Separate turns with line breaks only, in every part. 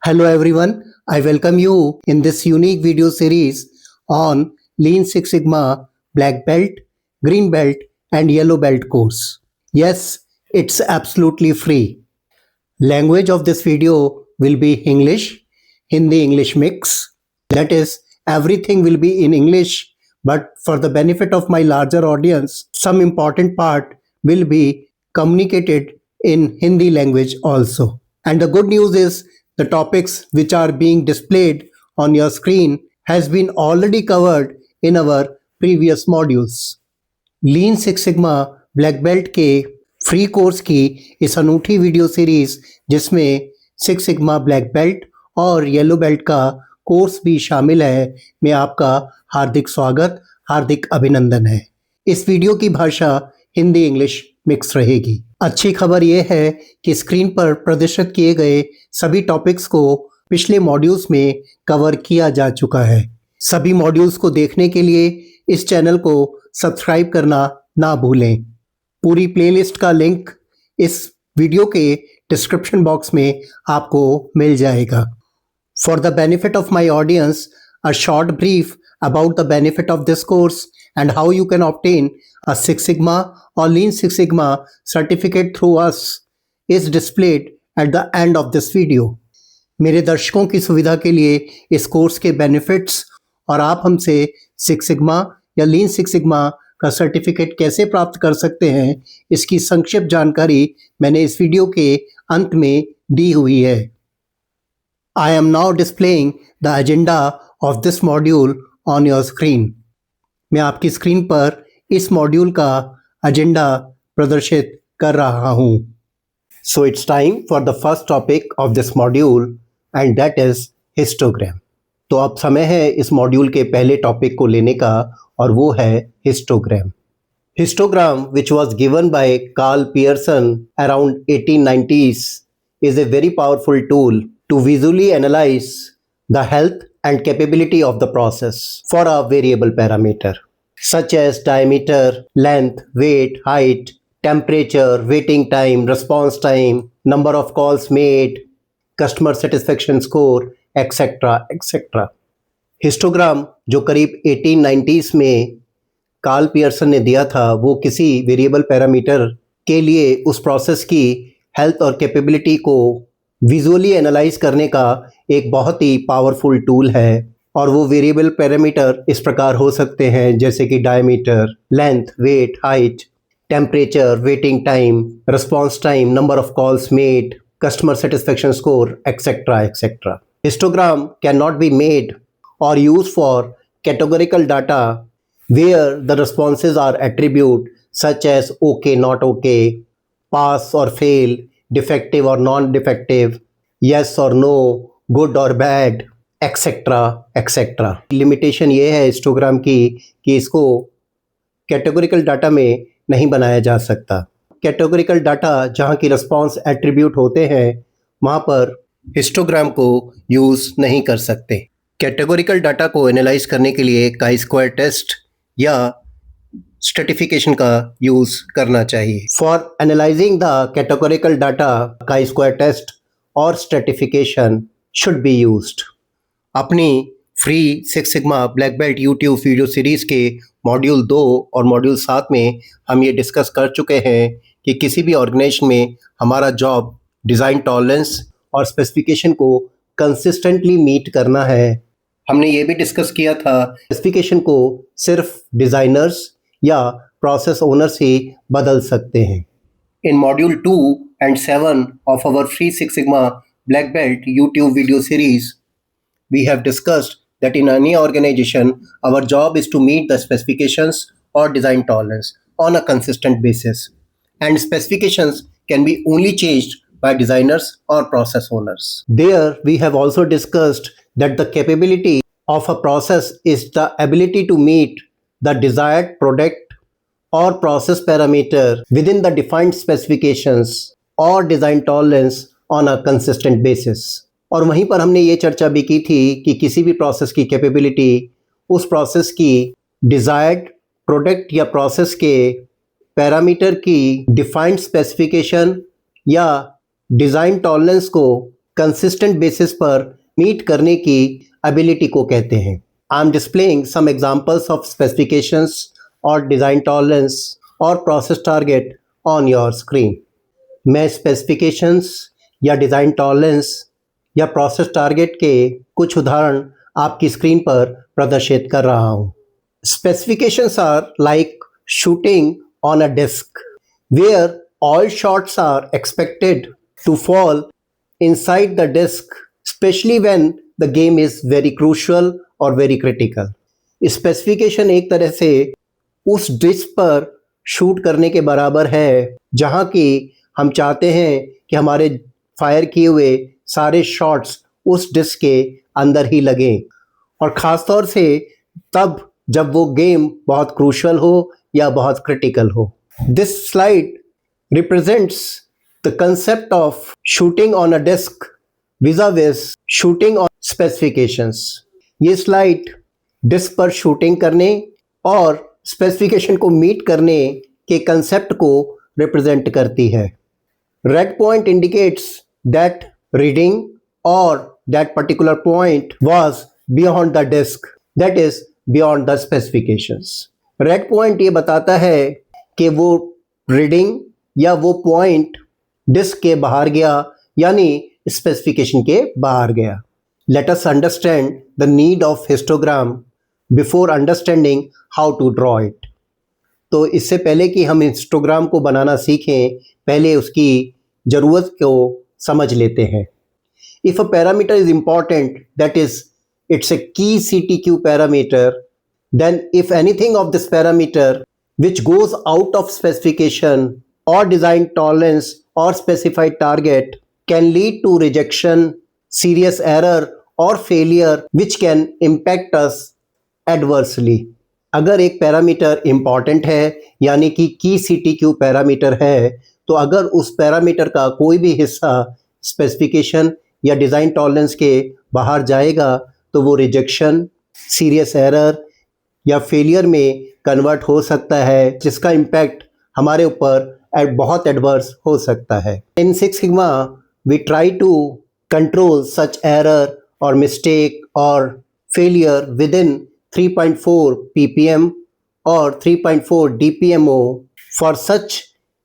Hello everyone, I welcome you in this unique video series on Lean Six Sigma Black Belt, Green Belt and Yellow Belt course. Yes, it's absolutely free. Language of this video will be English, Hindi-English mix. That is, everything will be in English, but for the benefit of my larger audience, some important part will be communicated in Hindi language also. And the good news is the topics which are being displayed on your screen has been already covered in our previous modules. Lean six sigma black belt के free course की इस अनूठी video series जिसमें six sigma black belt और yellow belt का course भी शामिल है, में आपका हार्दिक स्वागत, हार्दिक अभिनंदन है। इस वीडियो की भाषा हिंदी इंग्लिश मिक्स रहेगी। अच्छी खबर यह है कि स्क्रीन पर प्रदर्शित किए गए सभी टॉपिक्स को पिछले मॉड्यूल्स में कवर किया जा चुका है। सभी मॉड्यूल्स को देखने के लिए इस चैनल को सब्सक्राइब करना ना भूलें। पूरी प्लेलिस्ट का लिंक इस वीडियो के डिस्क्रिप्शन बॉक्स में आपको मिल जाएगा। For the benefit of my audience, a short brief about the benefit of this course and how you can obtain a Six Sigma or Lean Six Sigma certificate through us is displayed at the end of this video. मेरे दर्शकों की सुविधा के लिए इस course के benefits और आप हमसे सिक्स सिग्मा या लीन सिक्स सिग्मा का सर्टिफिकेट कैसे प्राप्त कर सकते हैं, इसकी संक्षिप्त जानकारी मैंने इस वीडियो के अंत में दी हुई है। I am now displaying the agenda of this module on your screen. मैं आपकी स्क्रीन पर इस मॉड्यूल का एजेंडा प्रदर्शित कर रहा हूँ। So it's time for the first topic of this module and that is histogram. तो अब समय है इस मॉड्यूल के पहले टॉपिक को लेने का और वो है histogram. Histogram, which was given by Carl Pearson around 1890s, is a very powerful tool to visually analyze the health and capability of the process for a variable parameter such as diameter, length, weight, height, temperature, waiting time, response time, number of calls made, customer satisfaction score, etc. etc. Histogram जो करीब 1890s में Karl Pearson ने दिया था, वो किसी variable parameter के लिए उस प्रोसेस की हेल्थ और कैपेबिलिटी को विजुअली एनालाइज करने का एक बहुत ही पावरफुल टूल है। और वो वेरिएबल पैरामीटर इस प्रकार हो सकते हैं जैसे कि diameter, length, weight, height, temperature, waiting time, response time, number of calls made, customer satisfaction score, etcetera etcetera. Histogram can not be made or used for categorical data where the responses are attribute such as okay, not okay, pass or fail, defective or non-defective, yes or no, good or bad, etc. etc. Limitation ये है histogram की कि इसको categorical data में नहीं बनाया जा सकता। कैटेगोरिकल डाटा जहाँ की रिस्पॉन्स एट्रीब्यूट होते हैं वहाँ पर हिस्टोग्राम को यूज़ नहीं कर सकते। कैटेगोरिकल डाटा को एनालाइज करने के लिए काई स्क्वायर टेस्ट या स्ट्रेटिफिकेशन का यूज़ करना चाहिए। For analysing the categorical data, chi square test और स्ट्रेटिफिकेशन शुड बी यूज्ड। अपनी free six sigma black belt YouTube video series के मॉड्यूल 2 और मॉड्यूल 7 में हम ये डिस्कस कर चुके हैं कि किसी भी ऑर्गेनाइजेशन में हमारा जॉब डिज़ाइन टॉलरेंस और स्पेसिफिकेशन को कंसिस्टेंटली मीट करना है। हमने ये भी डिस्कस किया था स्पेसिफिकेशन को सिर्फ डिज़ाइनर्स या प्रोसेस ओनर्स ही बदल सकते हैं। इन module 2 and 7 of our free Six Sigma Black Belt YouTube video series, we have discussed that in any organization, our job is to meet the specifications or design tolerance on a consistent basis, and specifications can be only changed by designers or process owners. There, we have also discussed that the capability of a process is the ability to meet the desired product or process parameter within the defined specifications or design tolerance on a consistent basis. और वहीं पर हमने ये चर्चा भी की थी कि किसी भी प्रोसेस की कैपेबिलिटी उस प्रोसेस की डिजायर्ड प्रोडक्ट या प्रोसेस के पैरामीटर की डिफाइंड स्पेसिफिकेशन या डिज़ाइन टॉलरेंस को कंसिस्टेंट बेसिस पर मीट करने की एबिलिटी को कहते हैं। I am displaying some examples of specifications और डिज़ाइन टॉलरेंस और process target on your screen. मैं स्पेसिफिकेशंस या डिज़ाइन टॉलरेंस या प्रोसेस टारगेट के कुछ उदाहरण आपकी स्क्रीन पर प्रदर्शित कर रहा हूँ। Specifications are like shooting on a disc, where all shots are expected to fall inside the disc, especially when the game is very crucial or very critical. Specification एक तरह से उस डिस्क पर शूट करने के बराबर है जहाँ की हम चाहते हैं कि हमारे फायर किए हुए सारे शॉट्स उस डिस्क के अंदर ही लगें, और ख़ास तौर से तब जब वो गेम बहुत क्रूशल हो या बहुत क्रिटिकल हो। This slide represents the concept of shooting on a disc vis a vis shooting on specifications. ये स्लाइड डिस्क पर शूटिंग करने और स्पेसिफिकेशन को मीट करने के कंसेप्ट को रिप्रेजेंट करती है। Red point indicates that reading or that particular point was beyond the disc, that is beyond the specifications. Red point ये बताता है कि वो रीडिंग या वो पॉइंट डिस्क के बाहर गया, यानी स्पेसिफिकेशन के बाहर गया। Let us understand the need of histogram before understanding how to draw it. तो इससे पहले कि हम हिस्टोग्राम को बनाना सीखें, पहले उसकी ज़रूरत को समझ लेते हैं। If a parameter is important, that is it's a key CTQ parameter, then if anything of this parameter which goes out of specification or design tolerance or specified target can lead to rejection, serious error or failure which can impact us adversely. अगर एक parameter important है यानी कि की CTQ parameter है, तो अगर उस पैरामीटर का कोई भी हिस्सा स्पेसिफिकेशन या डिज़ाइन टॉलरेंस के बाहर जाएगा तो वो रिजेक्शन, सीरियस एरर या फेलियर में कन्वर्ट हो सकता है, जिसका इम्पैक्ट हमारे ऊपर बहुत एडवर्स हो सकता है। In six sigma we try to control such error और मिस्टेक और फेलियर विद इन 3.4 ppm और 3.4 dpmo फॉर सच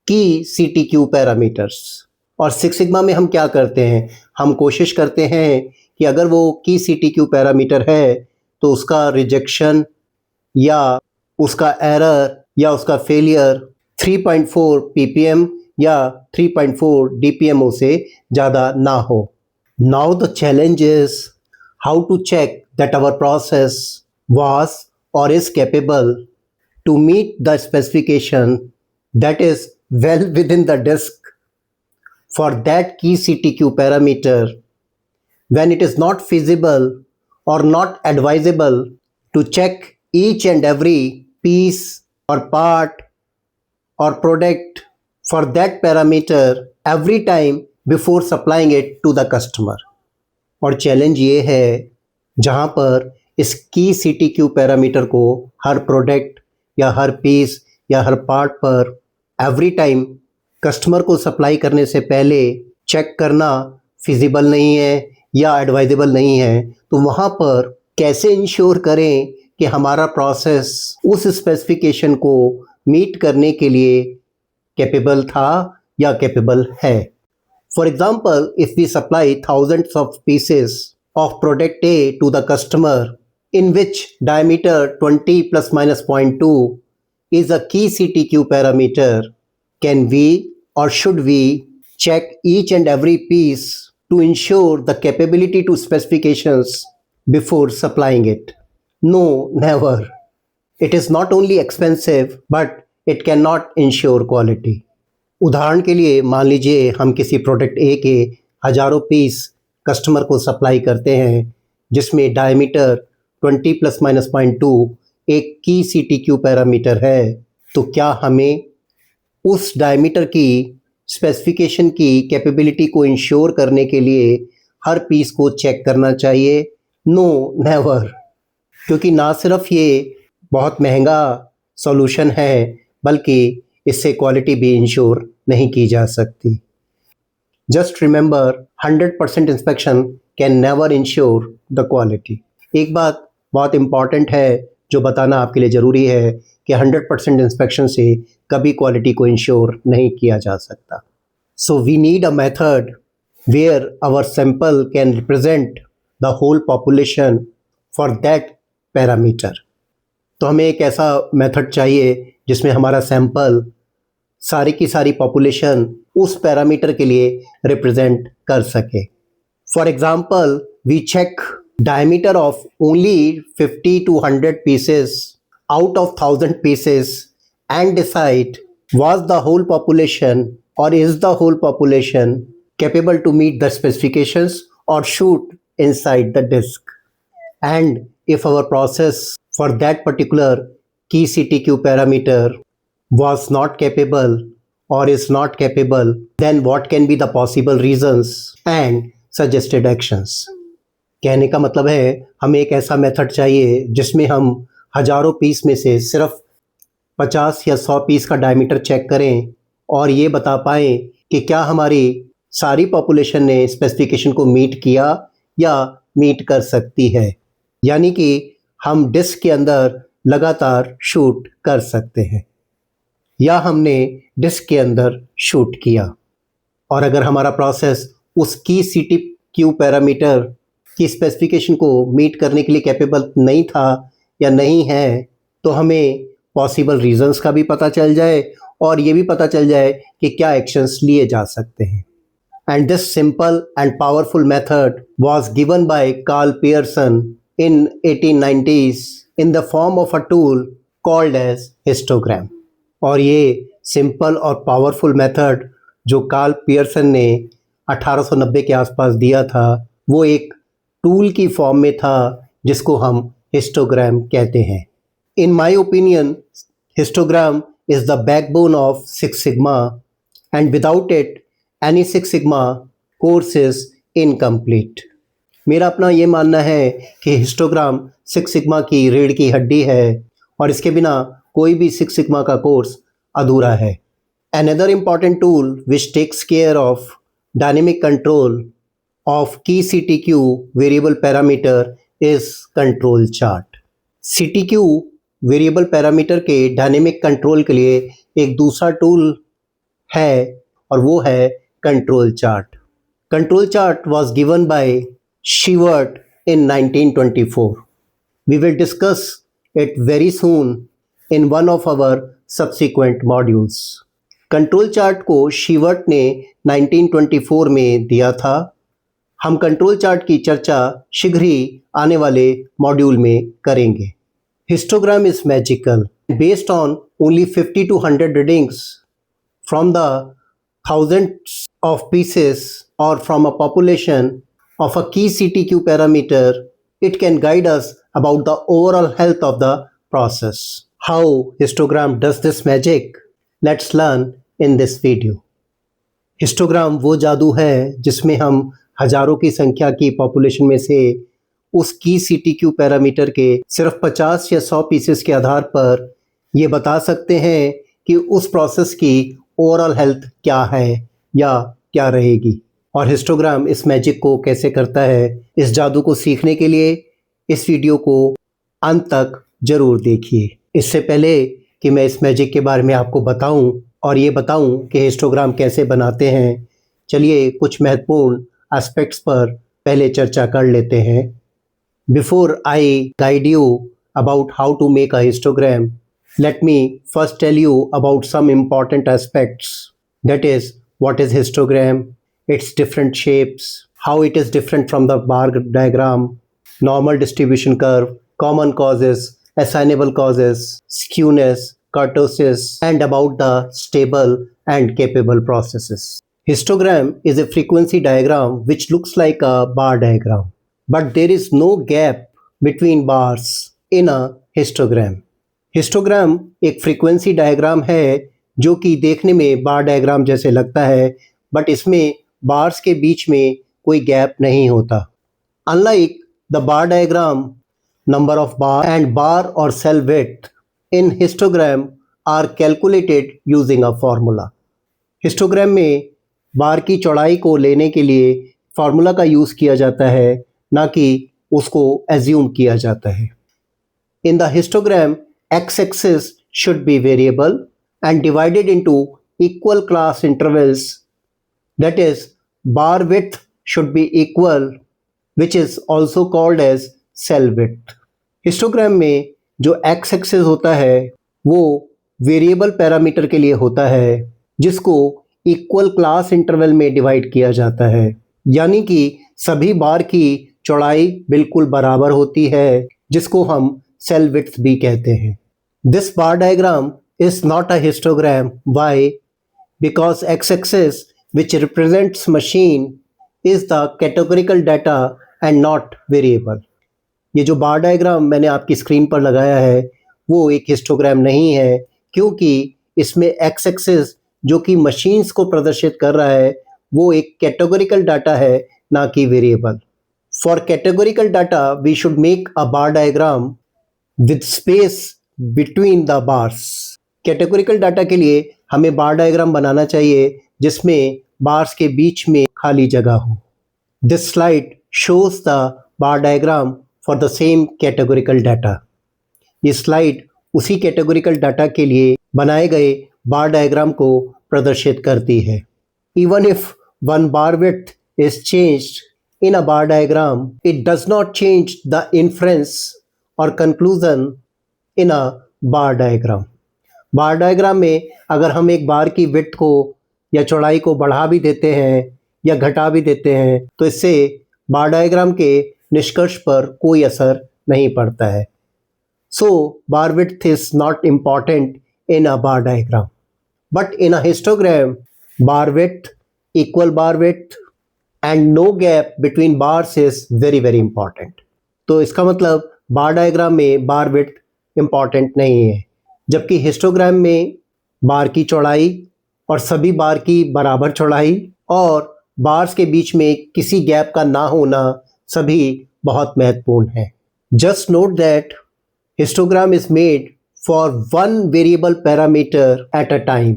की CTQ पैरामीटर्स। और सिक्स सिग्मा में हम क्या करते हैं, हम कोशिश करते हैं कि अगर वो की CTQ पैरामीटर है तो उसका रिजेक्शन या उसका एरर या उसका फेलियर 3.4 ppm या 3.4 dpmo से ज़्यादा ना हो। Now the challenge is how to check that our process was or is capable to meet the specification that is well within the disc for that key CTQ parameter, when it is not feasible or not advisable to check each and every piece or part or product for that parameter every time before supplying it to the customer. और challenge ये है जहाँ पर इस की CTQ parameter को हर product या हर piece या हर पार्ट पर एवरी टाइम कस्टमर को सप्लाई करने से पहले चेक करना फिजिबल नहीं है या एडवाइजेबल नहीं है, तो वहाँ पर कैसे इंश्योर करें कि हमारा प्रोसेस उस स्पेसिफिकेशन को मीट करने के लिए कैपेबल था या कैपेबल है। For example, if we supply thousands of pieces of product A to the customer in which diameter 20 plus minus 0.2 is a key CTQ parameter, can we or should we check each and every piece to ensure the capability to specifications before supplying it? No, never. It is not only expensive, but it cannot ensure quality. उदाहरण के लिए मान लीजिए हम किसी product ए के हज़ारों piece customer को सप्लाई करते हैं जिसमें डायमीटर 20 प्लस माइनस 0.2 एक की CTQ पैरामीटर है, तो क्या हमें उस डायमीटर की स्पेसिफिकेशन की कैपेबिलिटी को इंश्योर करने के लिए हर पीस को चेक करना चाहिए? No, never. क्योंकि ना सिर्फ ये बहुत महंगा सॉल्यूशन है, बल्कि इससे क्वालिटी भी इंश्योर नहीं की जा सकती। Just remember 100% inspection can never ensure the quality. एक बात बहुत इम्पॉर्टेंट है जो बताना आपके लिए ज़रूरी है कि 100% इंस्पेक्शन से कभी क्वालिटी को इंश्योर नहीं किया जा सकता। So we need a method where our sample can represent the whole population for that parameter. तो हमें एक ऐसा मेथड चाहिए जिसमें हमारा सैंपल सारी की सारी पॉपुलेशन उस पैरामीटर के लिए रिप्रेजेंट कर सके। For example we check diameter of only 50 to 100 pieces out of 1000 pieces and decide was the whole population or is the whole population capable to meet the specifications or shoot inside the disk. And if our process for that particular key CTQ parameter was not capable or is not capable, then what can be the possible reasons and suggested actions. कहने का मतलब है हमें एक ऐसा method चाहिए जिसमें हम हज़ारों पीस में से सिर्फ 50 या 100 पीस का डायमीटर चेक करें और ये बता पाएँ कि क्या हमारी सारी पॉपुलेशन ने स्पेसिफिकेशन को मीट किया या मीट कर सकती है, यानी कि हम डिस्क के अंदर लगातार शूट कर सकते हैं या हमने डिस्क के अंदर शूट किया। और अगर हमारा प्रोसेस उस की CTQ पैरामीटर की स्पेसिफिकेशन को मीट करने के लिए कैपेबल नहीं था या नहीं है, तो हमें पॉसिबल रीजंस का भी पता चल जाए और ये भी पता चल जाए कि क्या एक्शंस लिए जा सकते हैं। And this simple and powerful method was given by Karl Pearson in 1890s in the form of a tool called as histogram. और ये सिंपल और पावरफुल मेथड जो कार्ल पियर्सन ने 1890 के आसपास दिया था, वो एक टूल की फॉर्म में था जिसको हम हिस्टोग्राम कहते हैं। In my opinion histogram is the backbone of six sigma and without it any six sigma course is incomplete. मेरा अपना ये मानना है कि हिस्टोग्राम सिक्स सिग्मा की रीढ़ की हड्डी है और इसके बिना कोई भी सिक्स सिग्मा का कोर्स अधूरा है। Another important tool which takes care of dynamic control of key CTQ variable parameter is control chart. CTQ variable parameter के डायनेमिक कंट्रोल के लिए एक दूसरा टूल है और वो है control chart. Control chart was given by Shewhart in 1924. We will discuss it very soon in one of our subsequent modules. Control chart को शीवर्ट ने 1924 में दिया था। हम कंट्रोल चार्ट की चर्चा शीघ्र ही आने वाले मॉड्यूल में करेंगे। Histogram is magical based on only 50 to 100 readings from the thousands of pieces or from a population of a key CTQ parameter. It can guide us about the overall health of the process. How histogram does this magic? Let's learn in this video. Histogram वो जादू है जिसमें हम हजारों की संख्या की population में से उस की CTQ पैरामीटर के सिर्फ 50 या 100 पीसेस के आधार पर ये बता सकते हैं कि उस प्रोसेस की ओवरऑल हेल्थ क्या है या क्या रहेगी। और हिस्टोग्राम इस मैजिक को कैसे करता है, इस जादू को सीखने के लिए इस वीडियो को अंत तक ज़रूर देखिए। इससे पहले कि मैं इस मैजिक के बारे में आपको बताऊं और ये बताऊं कि हिस्टोग्राम कैसे बनाते हैं, चलिए कुछ महत्वपूर्ण एस्पेक्ट्स पर पहले चर्चा कर लेते हैं। Before I guide you about how to make a histogram, let me first tell you about some important aspects. That is, what is histogram, its different shapes, how it is different from the bar diagram, normal distribution curve, common causes, assignable causes, skewness, kurtosis, and about the stable and capable processes. Histogram is a frequency diagram which looks like a bar diagram, but there is no gap between bars in a histogram. Histogram एक frequency diagram है जो कि देखने में बार diagram जैसे लगता है, but इसमें बार्स के बीच में कोई गैप नहीं होता। Unlike the bar diagram, number of bar and bar or cell width in histogram are calculated using a formula. Histogram में बार की चौड़ाई को लेने के लिए फार्मूला का यूज़ किया जाता है, ना कि उसको एज्यूम किया जाता है। In the histogram, x-axis should be variable and divided into equal class intervals. That is, bar width should be equal, which is also called as cell width. Histogram में जो x-axis होता है वो वेरिएबल पैरामीटर के लिए होता है, जिसको इक्वल क्लास इंटरवल में डिवाइड किया जाता है, यानी कि सभी बार की चौड़ाई बिल्कुल बराबर होती है, जिसको हम सेल विड्थ भी कहते हैं। This bar diagram is not a histogram. Why? Because x axis which represents machine is the categorical data and not variable. ये जो बार डायग्राम मैंने आपकी स्क्रीन पर लगाया है वो एक हिस्टोग्राम नहीं है, क्योंकि इसमें एक्स एक्सिस जो कि मशीन्स को प्रदर्शित कर रहा है वो एक कैटेगोरिकल डाटा है, ना कि variable. For categorical data we should make a bar diagram with space between the bars. Categorical data के लिए हमें बार डायग्राम बनाना चाहिए जिसमें बार्स के बीच में खाली जगह हो। This slide shows the bar diagram for the same categorical data. ये स्लाइड उसी कैटेगोरिकल डाटा के लिए बनाए गए बार डायग्राम को प्रदर्शित करती है। Even if one bar width is changed in a bar diagram, it does not change the inference or conclusion in a bar diagram. Bar diagram में अगर हम एक बार की विड्थ को या चौड़ाई को बढ़ा भी देते हैं या घटा भी देते हैं तो इससे बार डायग्राम के निष्कर्ष पर कोई असर नहीं पड़ता है। So bar width is not important in a bar diagram, but in a histogram bar width, equal bar width and no gap between bars is very very important. तो इसका मतलब बार डायग्राम में बार विड्थ इम्पॉर्टेंट नहीं है, जबकि histogram में bar की चौड़ाई और सभी बार की बराबर चौड़ाई और बार्स के बीच में किसी गैप का ना होना सभी बहुत महत्वपूर्ण है। Just note that histogram is made for one variable parameter at a time.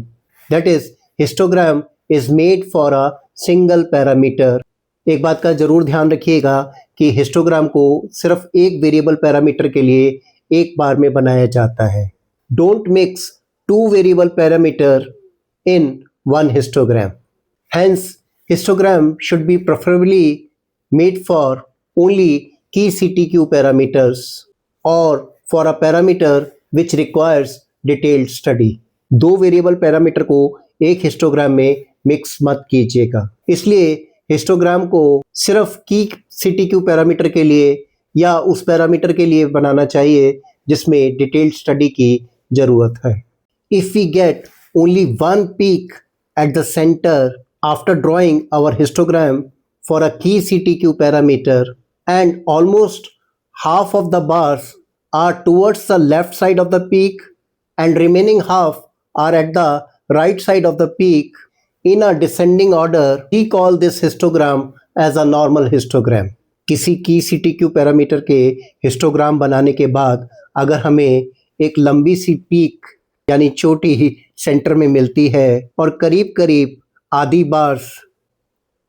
That is, histogram is made for a single parameter. एक बात का जरूर ध्यान रखिएगा कि हिस्टोग्राम को सिर्फ एक वेरिएबल पैरामीटर के लिए एक बार में बनाया जाता है। Don't mix two variable parameter in one histogram. Hence, histogram should be preferably made for only key CTQ parameters or for a parameter which requires detailed study. दो वेरिएबल पैरामीटर को एक हिस्टोग्राम में मिक्स मत कीजिएगा। इसलिए histogram को सिर्फ की CTQ पैरामीटर के लिए या उस पैरामीटर के लिए बनाना चाहिए जिसमें डिटेल्ड स्टडी की जरूरत है। If we get only one peak at the center after drawing our histogram for a key CTQ parameter and almost half of the bars are towards the left side of the peak and remaining half are at the right side of the peak in a descending order, we call this histogram as a normal histogram. किसी की CTQ parameter के histogram बनाने के बाद अगर हमें एक लंबी सी पीक यानी चोटी ही सेंटर में मिलती है और करीब करीब आधी बार्स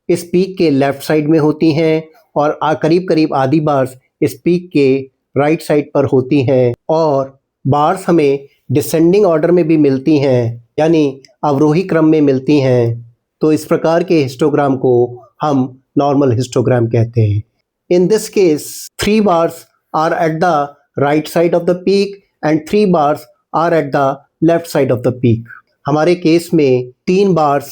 इस पीक के लेफ्ट साइड में होती हैं और करीब करीब आधी बार्स इस पीक के राइट साइड पर होती हैं और बार्स हमें डिसेंडिंग ऑर्डर में भी मिलती हैं यानी अवरोही क्रम में मिलती हैं, तो इस प्रकार के हिस्टोग्राम को हम नॉर्मल हिस्टोग्राम कहते हैं। In this case 3 bars are at the right side of the peak and 3 bars are at the left side of the peak. हमारे केस में 3 बार्स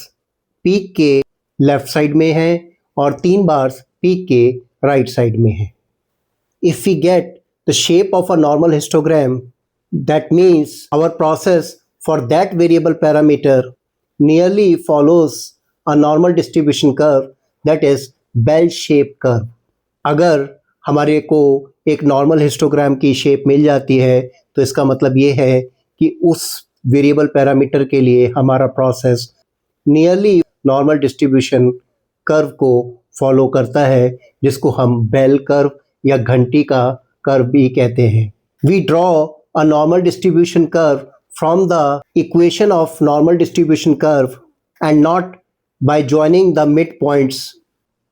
पीक के लेफ्ट साइड में हैं और 3 बार्स पीक के right side में हैं। If we get the shape of a normal histogram, that means our process for that variable parameter nearly follows a normal distribution curve, that is bell shape curve. अगर हमारे को एक normal histogram की shape मिल जाती है तो इसका मतलब ये है कि उस वेरिएबल पैरामीटर के लिए हमारा process nearly normal distribution curve को फॉलो करता है, जिसको हम बेल कर्व या घंटी का कर्व भी कहते हैं। We draw a normal distribution curve from the equation of normal distribution curve and not by joining the midpoints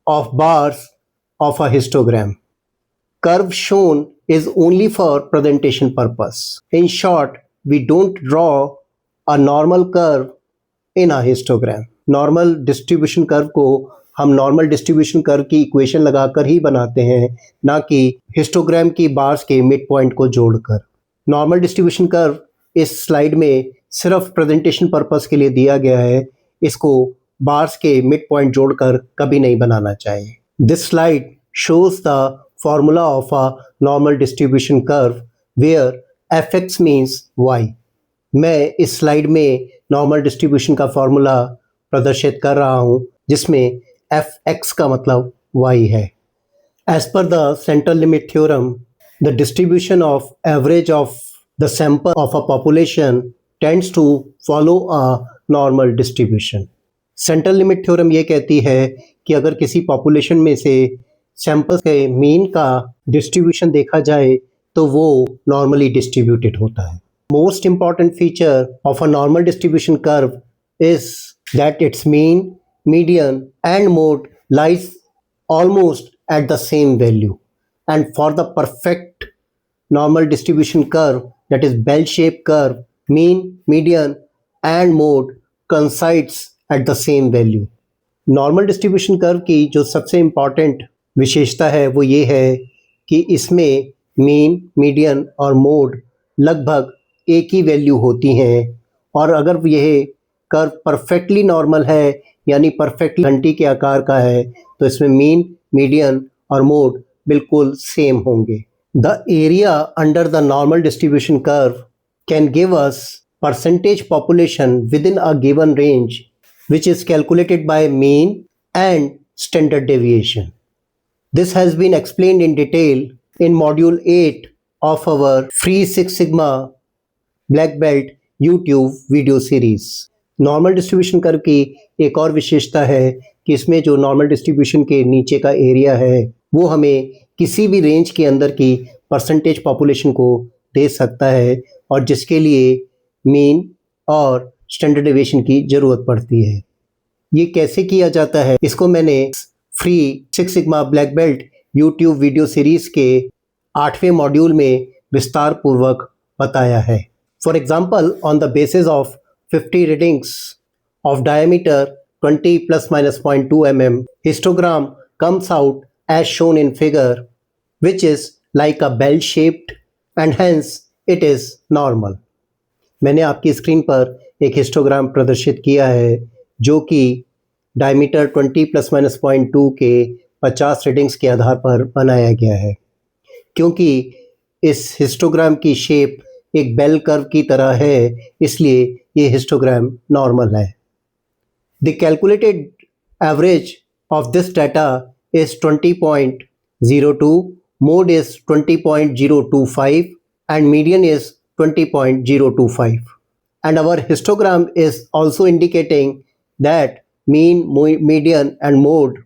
of bars of a histogram. Curve shown is only for presentation purpose. In short, we don't draw a normal curve in a histogram. Normal distribution curve को हम normal distribution curve की equation लगाकर ही बनाते हैं, ना कि histogram की bars के मिड पॉइंट को जोड़कर। नॉर्मल डिस्ट्रीब्यूशन कर्व इस स्लाइड में सिर्फ प्रेजेंटेशन पर्पस के लिए दिया गया है, इसको बार्स के मिड पॉइंट जोड़कर कभी नहीं बनाना चाहिए। This slide shows the formula of a normal distribution curve where fx means y. मैं इस स्लाइड में नॉर्मल डिस्ट्रीब्यूशन का फॉर्मूला प्रदर्शित कर रहा हूँ, जिसमें fx का मतलब y है। As per the central limit theorem, the distribution of average of the sample of a population tends to follow a normal distribution. Central limit theorem ये कहती है कि अगर किसी पॉपुलेशन में से सैंपल्स के मीन का डिस्ट्रीब्यूशन देखा जाए तो वो नॉर्मली डिस्ट्रीब्यूटेड होता है। Most important feature of a normal distribution curve is that it's mean, median and mode lies almost at the same value, and for the perfect normal distribution curve, that is bell-shaped curve, mean, median and mode coincides at the same value. Normal distribution curve की जो सबसे important विशेषता है वो ये है कि इसमें मीन, मीडियन और मोड लगभग एक ही वैल्यू होती हैं, और अगर यह कर्व परफेक्टली नॉर्मल है यानी परफेक्टली घंटी के आकार का है तो इसमें मीन, मीडियन और मोड बिल्कुल सेम होंगे। The area under the normal distribution curve can give us percentage population with in a given range which is calculated by mean and standard deviation. This has been explained in detail in module 8 of our free Six Sigma Black Belt YouTube video series. Normal distribution curve की एक और विशेषता है कि इसमें जो normal distribution के नीचे का एरिया है वो हमें किसी भी रेंज के अंदर की परसेंटेज पॉपुलेशन को दे सकता है, और जिसके लिए मीन और स्टैंडर्ड डेविएशन की ज़रूरत पड़ती है। ये कैसे किया जाता है इसको मैंने free six sigma black belt YouTube video series के 8वें मॉड्यूल में विस्तार पूर्वक बताया है। For example, on the basis of 50 readings of diameter 20 ± 0.2 mm, histogram comes out as shown in figure, which is like a bell shaped and hence it is normal. मैंने आपकी screen पर एक हिस्टोग्राम प्रदर्शित किया है जो कि डायमीटर 20 ± 0.2 के 50 रीडिंग्स के आधार पर बनाया गया है। क्योंकि इस हिस्टोग्राम की शेप एक बेल कर्व की तरह है, इसलिए ये हिस्टोग्राम नॉर्मल है। The calculated average of this data is 20.02, mode is 20.025 and median is 20.025, and our histogram is also indicating that mean, median and mode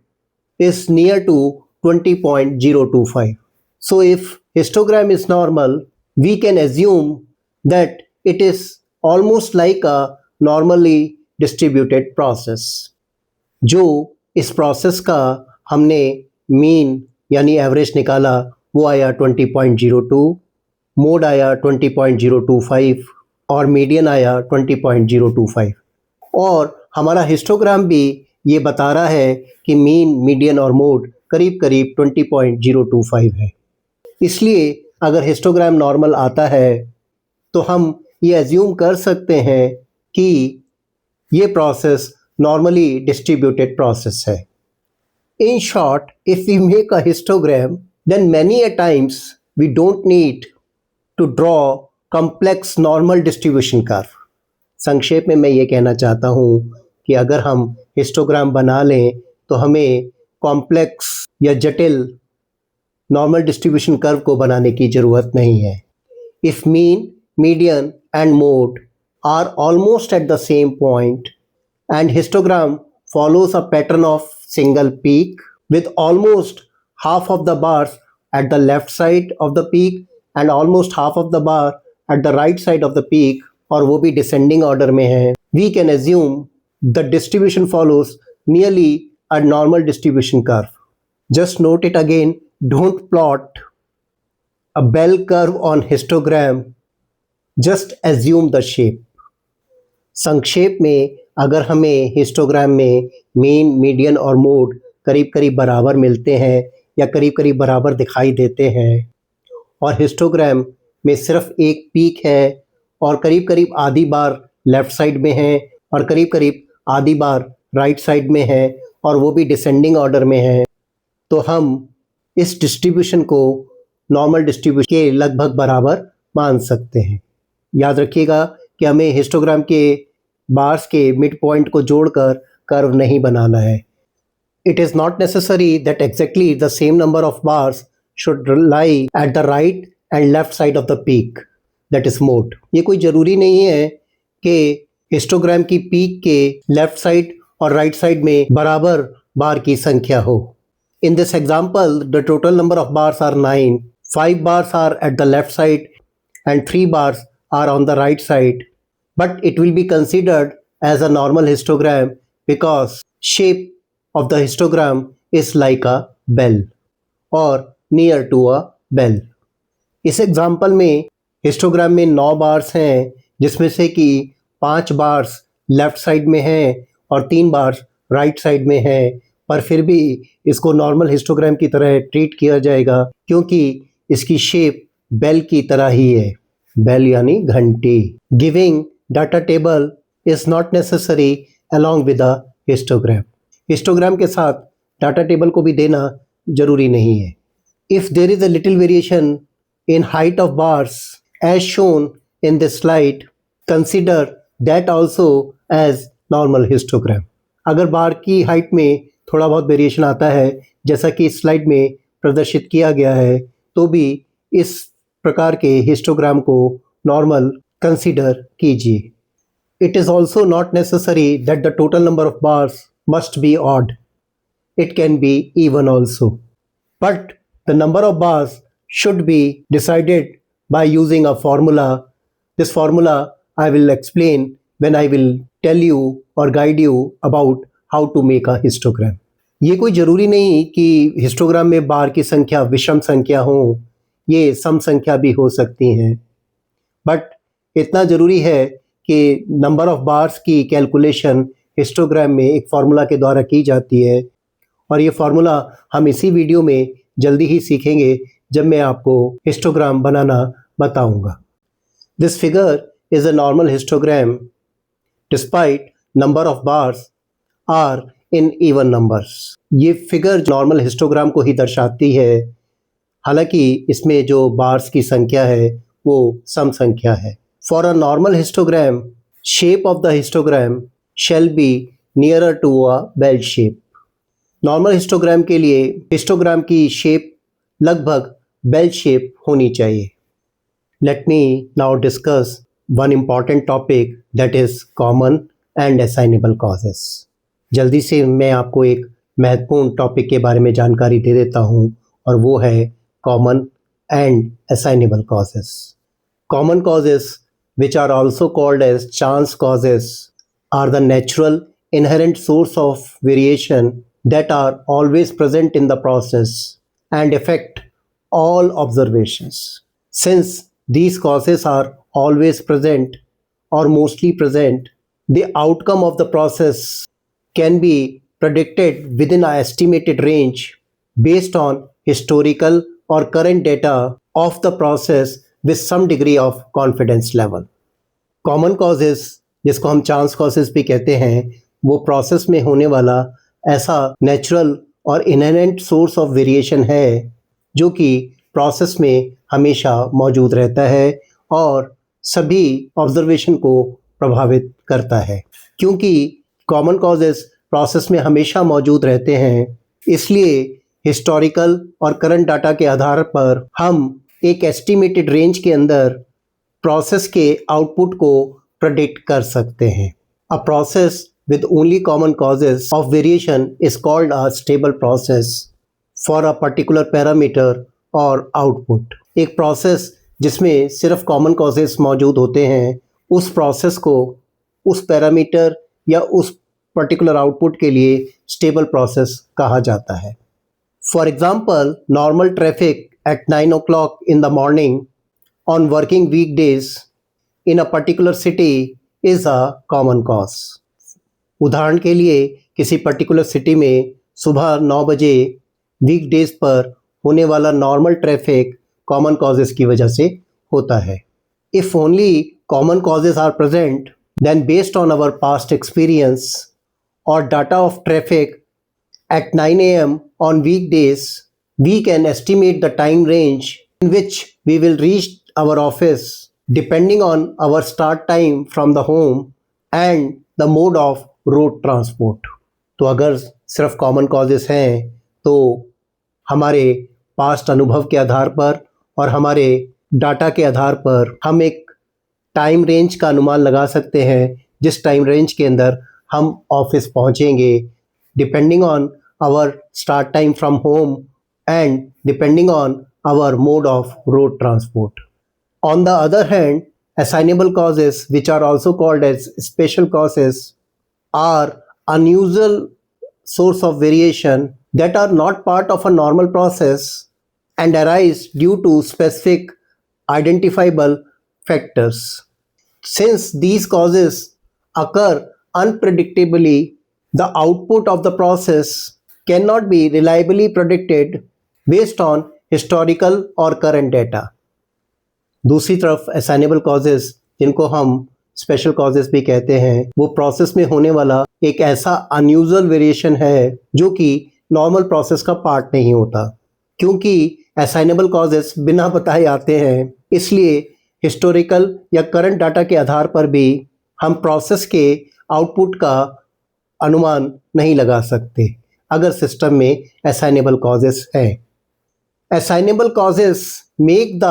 is near to 20.025. So if histogram is normal, we can assume that it is almost like a normally distributed process. जो इस process का हमने mean यानी average निकाला वो आया 20.02, mode आया 20.025 और मीडियन आया 20.025, और हमारा हिस्टोग्राम भी ये बता रहा है कि मीन, मीडियन और मोड करीब करीब 20.025 है। इसलिए अगर हिस्टोग्राम नॉर्मल आता है तो हम ये एज्यूम कर सकते हैं कि ये प्रोसेस नॉर्मली डिस्ट्रीब्यूटेड प्रोसेस है। In short, if we make a histogram, then many a times we don't need to draw complex normal distribution curve. संक्षेप में मैं ये कहना चाहता हूँ कि अगर हम हिस्टोग्राम बना लें तो हमें कॉम्प्लेक्स या जटिल नॉर्मल डिस्ट्रीब्यूशन कर्व को बनाने की ज़रूरत नहीं है। If mean, median and mode are almost at the same point and histogram follows a pattern of single peak with almost half of the bars at the left side of the peak and almost half of the bar at the right side of the peak, और वो भी descending order में है, we can assume the distribution follows nearly a normal distribution curve. Just note it again, don't plot a bell curve on histogram, just assume the shape. संक्षेप में अगर हमें histogram में मीन, मीडियन और mode करीब करीब बराबर मिलते हैं या करीब करीब बराबर दिखाई देते हैं और हिस्टोग्राम में सिर्फ एक पीक है और करीब करीब आधी बार लेफ्ट साइड में है और करीब करीब आधी बार राइट साइड में है और वो भी डिसेंडिंग ऑर्डर में है, तो हम इस डिस्ट्रीब्यूशन को नॉर्मल डिस्ट्रीब्यूशन के लगभग बराबर मान सकते हैं। याद रखिएगा कि हमें हिस्टोग्राम के बार्स के मिड पॉइंट को जोड़कर कर्व नहीं बनाना है। It is not necessary that exactly the same number of bars should lie at the right and left side of the peak, that is mode. ये कोई ज़रूरी नहीं है कि हिस्टोग्राम की पीक के left side or right side में बराबर बार की संख्या हो। In this example, the total number of bars are 9. 5 bars are at the left side and 3 bars are on the right side. But it will be considered as a normal histogram because shape of the histogram is like a bell or near to a bell. इस example में histogram में 9 bars हैं जिसमें से कि 5 bars left side में हैं और 3 बार्स राइट साइड में हैं, पर फिर भी इसको नॉर्मल हिस्टोग्राम की तरह ट्रीट किया जाएगा क्योंकि इसकी शेप बेल की तरह ही है, बेल यानी घंटी। Giving data table is not necessary along with the histogram. Histogram के साथ डाटा टेबल को भी देना जरूरी नहीं है। If there is a little variation in height of bars as shown in this slide, consider that also as normal histogram. अगर bar की हाइट में थोड़ा बहुत वेरिएशन आता है जैसा कि इस स्लाइड में प्रदर्शित किया गया है, तो भी इस प्रकार के हिस्टोग्राम को नॉर्मल कंसिडर कीजिए। It is also not necessary that the total number of bars must be odd. It can be even also. But the number of bars should be decided by using a formula. This formula I will explain when I will tell you or guide you about how to make a histogram. ये कोई ज़रूरी नहीं कि histogram में bar की संख्या विषम संख्या हो, ये सम संख्या भी हो सकती हैं, बट इतना ज़रूरी है कि नंबर ऑफ बार्स की कैलकुलेशन हिस्टोग्राम में एक फार्मूला के द्वारा की जाती है और ये फार्मूला हम इसी वीडियो में जल्दी ही सीखेंगे जब मैं आपको हिस्टोग्राम बनाना बताऊंगा। This figure is a normal histogram despite number of bars are in even numbers. ये फिगर नॉर्मल हिस्टोग्राम को ही दर्शाती है, हालांकि इसमें जो बार्स की संख्या है वो सम संख्या है। For a normal histogram, shape of the histogram shall be nearer to a bell shape. Normal histogram के लिए हिस्टोग्राम की शेप लगभग बेल शेप होनी चाहिए। Late me now discuss one important topic that is common and assignable causes. जल्दी से मैं आपको एक महत्वपूर्ण टॉपिक के बारे में जानकारी दे देता हूँ और वो है common and assignable causes. Common causes which are also called as chance causes are the natural inherent source of variation that are always present in the process and affect all observations. Since these causes are always present or mostly present, the outcome of the process can be predicted within an estimated range based on historical or current data of the process with some degree of confidence level. Common causes, जिसको हम chance causes भी कहते हैं, वो process में होने वाला ऐसा नेचुरल और इनहेरेंट सोर्स ऑफ वेरिएशन है जो कि प्रोसेस में हमेशा मौजूद रहता है और सभी ऑब्जर्वेशन को प्रभावित करता है। क्योंकि कॉमन कॉजेस प्रोसेस में हमेशा मौजूद रहते हैं, इसलिए हिस्टोरिकल और करंट डाटा के आधार पर हम एक एस्टिमेटेड रेंज के अंदर प्रोसेस के आउटपुट को प्रेडिक्ट कर सकते हैं। A process with only common causes of variation is called a stable process for a particular parameter और आउटपुट। एक प्रोसेस जिसमें सिर्फ कॉमन कॉजेस मौजूद होते हैं, उस प्रोसेस को उस पैरामीटर या उस पर्टिकुलर आउटपुट के लिए स्टेबल प्रोसेस कहा जाता है। For example, normal traffic at 9 o'clock in the morning on working weekdays in a particular city is a common cause. उदाहरण के लिए किसी पर्टिकुलर सिटी में सुबह 9 बजे वीकडेज पर होने वाला नॉर्मल ट्रैफिक कॉमन कॉजेज़ की वजह से होता है। If only common causes are present, then based on our past experience or data of traffic at 9 a.m. on weekdays, we can estimate the time range in which we will reach our office depending on our start time from the home and the mode of road transport. तो अगर सिर्फ common causes हैं तो हमारे past अनुभव के आधार पर और हमारे डाटा के आधार पर हम एक टाइम रेंज का अनुमान लगा सकते हैं जिस टाइम रेंज के अंदर हम ऑफिस पहुंचेंगे, depending on our start time from home and depending on our mode of road transport. On the other hand, assignable causes, which are also called as special causes, are unusual source of variation that are not part of a normal process and arise due to specific identifiable factors. Since these causes occur unpredictably, the output of the process cannot be reliably predicted based on historical or current data. दूसरी तरफ assignable causes, जिनको हम special causes भी कहते हैं, वो process में होने वाला एक ऐसा अनयूजुअल वेरिएशन है जो कि नॉर्मल प्रोसेस का पार्ट नहीं होता। क्योंकि असाइनेबल कॉजेज बिना बताए आते हैं, इसलिए हिस्टोरिकल या करंट डाटा के आधार पर भी हम प्रोसेस के आउटपुट का अनुमान नहीं लगा सकते अगर सिस्टम में असाइनेबल कॉजेस हैं। Assignable causes make the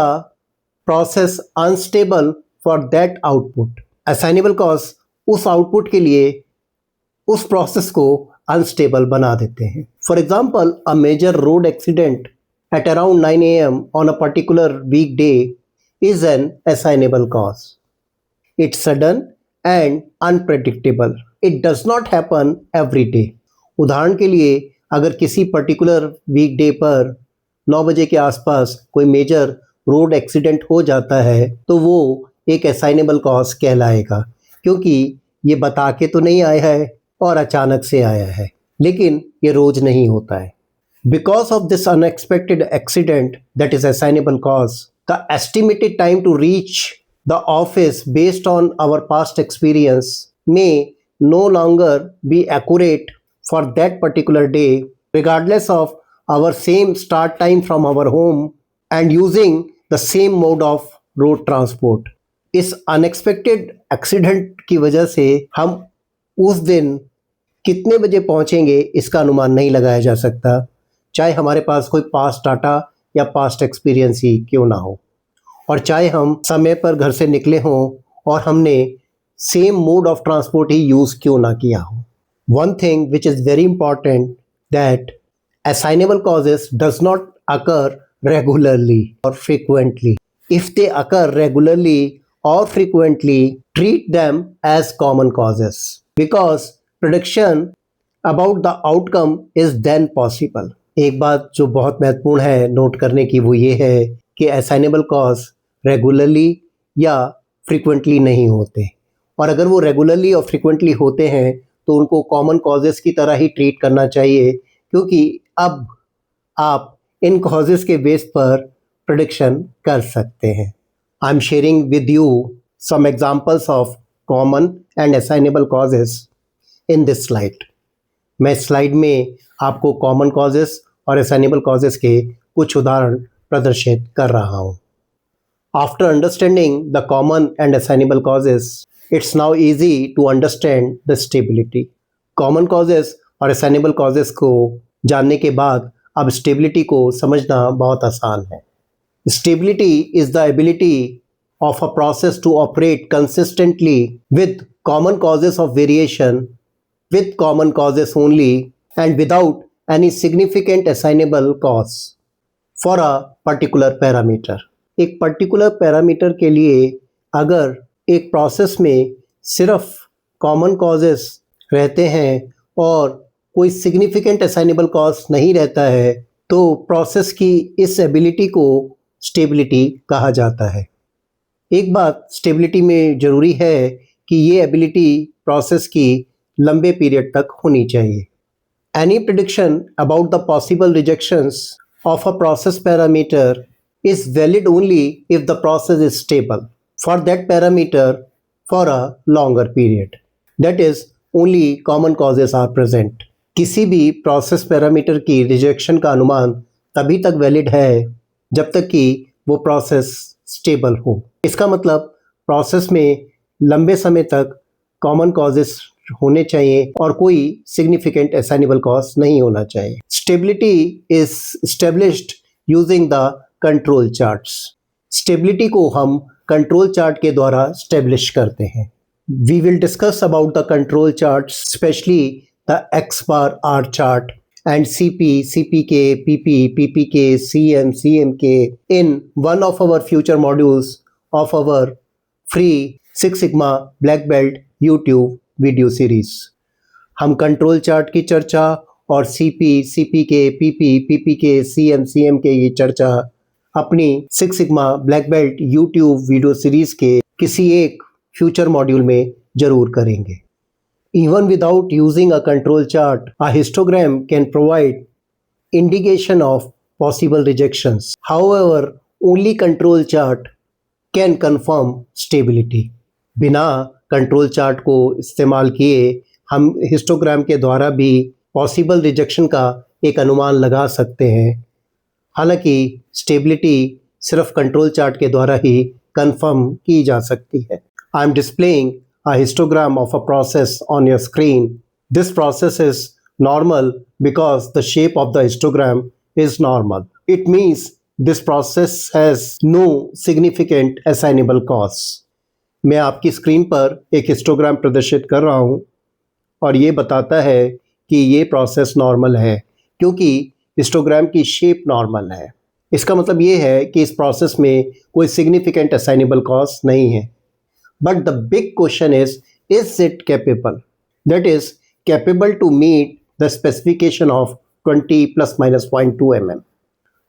process unstable for that output. Assignable cause उस आउटपुट के लिए उस प्रोसेस को अनस्टेबल बना देते हैं। For example, a major road accident at around 9 a.m. on a particular weekday is an assignable cause. It's sudden and unpredictable. It does not happen every day. उदाहरण के लिए, अगर किसी पर्टिकुलर वीकडे पर 9 बजे के आसपास कोई मेजर रोड एक्सीडेंट हो जाता है तो वो एक असाइनेबल कॉज कहलाएगा, क्योंकि ये बता के तो नहीं आया है और अचानक से आया है, लेकिन ये रोज नहीं होता है। Because of this unexpected accident that is assignable cause, the estimated time to reach the office based on our past experience may no longer be accurate for that particular day, regardless of our same start time from our home and using the same mode of road transport. इस unexpected accident की वजह से हम उस दिन कितने बजे पहुंचेंगे इसका अनुमान नहीं लगाया जा सकता, चाहे हमारे पास कोई पास्ट डाटा या पास्ट एक्सपीरियंस ही क्यों ना हो, और चाहे हम समय पर घर से निकले हों और हमने same mode of transport he use क्यों ना किया हो। One thing which is very important that assignable causes does not occur regularly or frequently. If they occur regularly or frequently, treat them as common causes because prediction about the outcome is then possible. एक बात जो बहुत महत्वपूर्ण है note करने की वो ये है कि assignable cause रेगुलरली या फ्रीक्वेंटली नहीं होते, और अगर वो रेगुलरली और फ्रीक्वेंटली होते हैं तो उनको कॉमन कॉजेज़ की तरह ही ट्रीट करना चाहिए, क्योंकि अब आप इन कॉजेज़ के बेस पर प्रेडिक्शन कर सकते हैं। I am sharing with you some examples of common and assignable causes in this slide. मैं स्लाइड में आपको कॉमन कॉजेज़ और असाइनेबल कॉजेज़ के कुछ उदाहरण प्रदर्शित कर रहा हूँ। After understanding the common and assignable causes, it's now easy to understand the stability. Common causes और assignable causes को जानने के बाद अब stability को समझना बहुत आसान है। Stability is the ability of a process to operate consistently with common causes of variation, with common causes only, and without any significant assignable cause for a particular parameter. एक पर्टिकुलर पैरामीटर के लिए अगर एक process में सिर्फ common causes रहते हैं और कोई सिग्निफिकेंट असाइनेबल कॉस्ट नहीं रहता है, तो प्रोसेस की इस एबिलिटी को स्टेबिलिटी कहा जाता है। एक बात स्टेबिलिटी में ज़रूरी है कि ये एबिलिटी प्रोसेस की लंबे पीरियड तक होनी चाहिए। Any prediction about the possible rejections of a process parameter is valid only if the process is stable for that parameter for a longer period. That is, only common causes are present. किसी भी process parameter की rejection का अनुमान तभी तक valid है जब तक कि वो प्रोसेस स्टेबल हो। इसका मतलब प्रोसेस में लंबे समय तक कॉमन कॉजेस होने चाहिए और कोई सिग्निफिकेंट असाइनेबल कॉज नहीं होना चाहिए। Stability is established using the control charts. Stability को हम कंट्रोल चार्ट के द्वारा स्टेब्लिश करते हैं। We will discuss about the control charts, specially the X bar R chart and CPK, PPK, CMK in one of our future modules of our free Six Sigma Black Belt YouTube video series. हम control chart की चर्चा और CPK, PPK, CM के ये चर्चा अपनी six sigma black belt YouTube video series के किसी एक फ्यूचर मॉड्यूल में जरूर करेंगे। Even without using a control chart, a histogram can provide indication of possible rejections. However, only control chart can confirm stability. बिना कंट्रोल चार्ट को इस्तेमाल किए हम हिस्टोग्राम के द्वारा भी पॉसिबल रिजेक्शन का एक अनुमान लगा सकते हैं। हालांकि स्टेबिलिटी सिर्फ कंट्रोल चार्ट के द्वारा ही कंफर्म की जा सकती है। आई am displaying a histogram of a process on your screen. This process is normal because the shape of the histogram is normal. It means this process has no significant assignable cause. मैं आपकी screen पर एक histogram प्रदर्शित कर रहा हूँ और ये बताता है कि ये प्रोसेस नॉर्मल है क्योंकि हिस्टोग्राम की शेप नॉर्मल है। इसका मतलब ये है कि इस प्रोसेस में कोई सिग्निफिकेंट असाइनेबल कॉज नहीं है। But the big question is it capable? That is, capable to meet the specification of 20 plus minus 0.2 mm.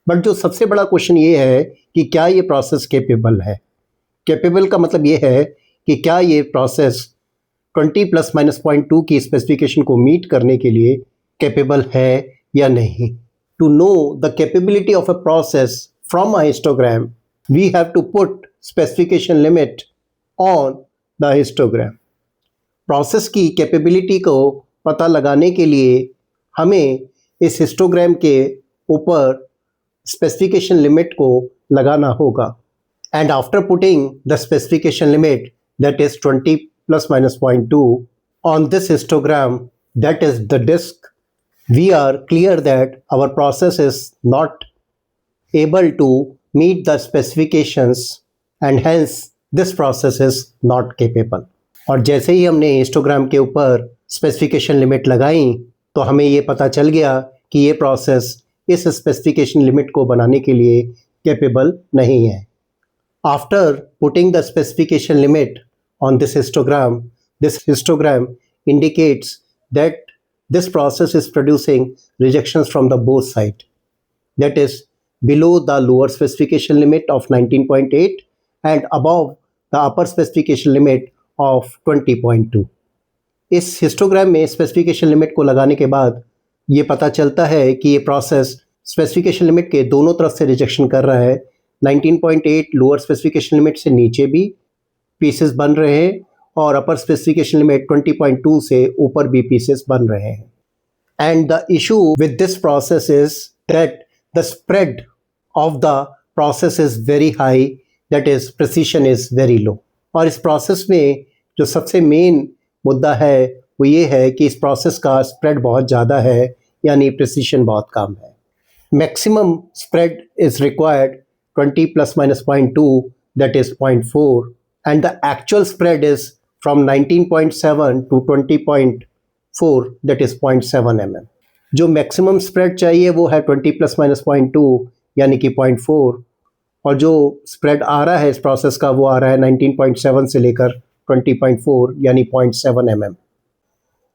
But जो सबसे बड़ा क्वेश्चन ये है कि क्या ये प्रोसेस कैपेबल है। कैपेबल का मतलब ये है कि क्या ये प्रोसेस 20 प्लस माइनस 0.2 की स्पेसिफिकेशन को मीट करने के लिए कैपेबल है या नहीं। To know the capability of a process from a histogram we have to put specification limit on the histogram. Process की कैपेबिलिटी को पता लगाने के लिए हमें इस हिस्टोग्राम के ऊपर स्पेसिफिकेशन लिमिट को लगाना होगा। And after putting the specification limit that is 20 plus minus 0.2 on this histogram that is the disk, we are clear that our process is not able to meet the specifications and hence this process is not capable. और जैसे ही हमने histogram के ऊपर specification limit लगाई तो हमें ये पता चल गया कि ये प्रोसेस इस स्पेसिफिकेशन लिमिट को बनाने के लिए कैपेबल नहीं है। After putting the specification limit on this histogram indicates that this process is producing rejections from the both side, that is below the lower specification limit of 19.8 and above the upper specification limit of 20.2. इस histogram में specification limit को लगाने के बाद ये पता चलता है कि ये प्रोसेस स्पेसिफिकेशन लिमिट के दोनों तरफ से रिजेक्शन कर रहा है। 19.8 लोअर स्पेसिफिकेशन लिमिट से नीचे भी पीसेस बन रहे हैं और अपर स्पेसिफिकेशन लिमिट 20.2 से ऊपर भी पीसेस बन रहे हैं। And the issue with this process is that the spread of the process is very high, that is precision is very low. और इस प्रोसेस में जो सबसे मेन मुद्दा है वो ये है कि इस प्रोसेस का स्प्रेड बहुत ज़्यादा है, यानी प्रिसीशन बहुत कम है। Maximum spread is required 20 plus minus 0.2 that is 0.4 and the actual spread is from 19.7 to 20.4 that is 0.7 mm. जो मैक्सिमम स्प्रेड चाहिए वो है 20 प्लस माइनस 0.2 यानी कि 0.4 और जो स्प्रेड आ रहा है इस प्रोसेस का वो आ रहा है 19.7 से लेकर 20.4 यानी 0.7 mm।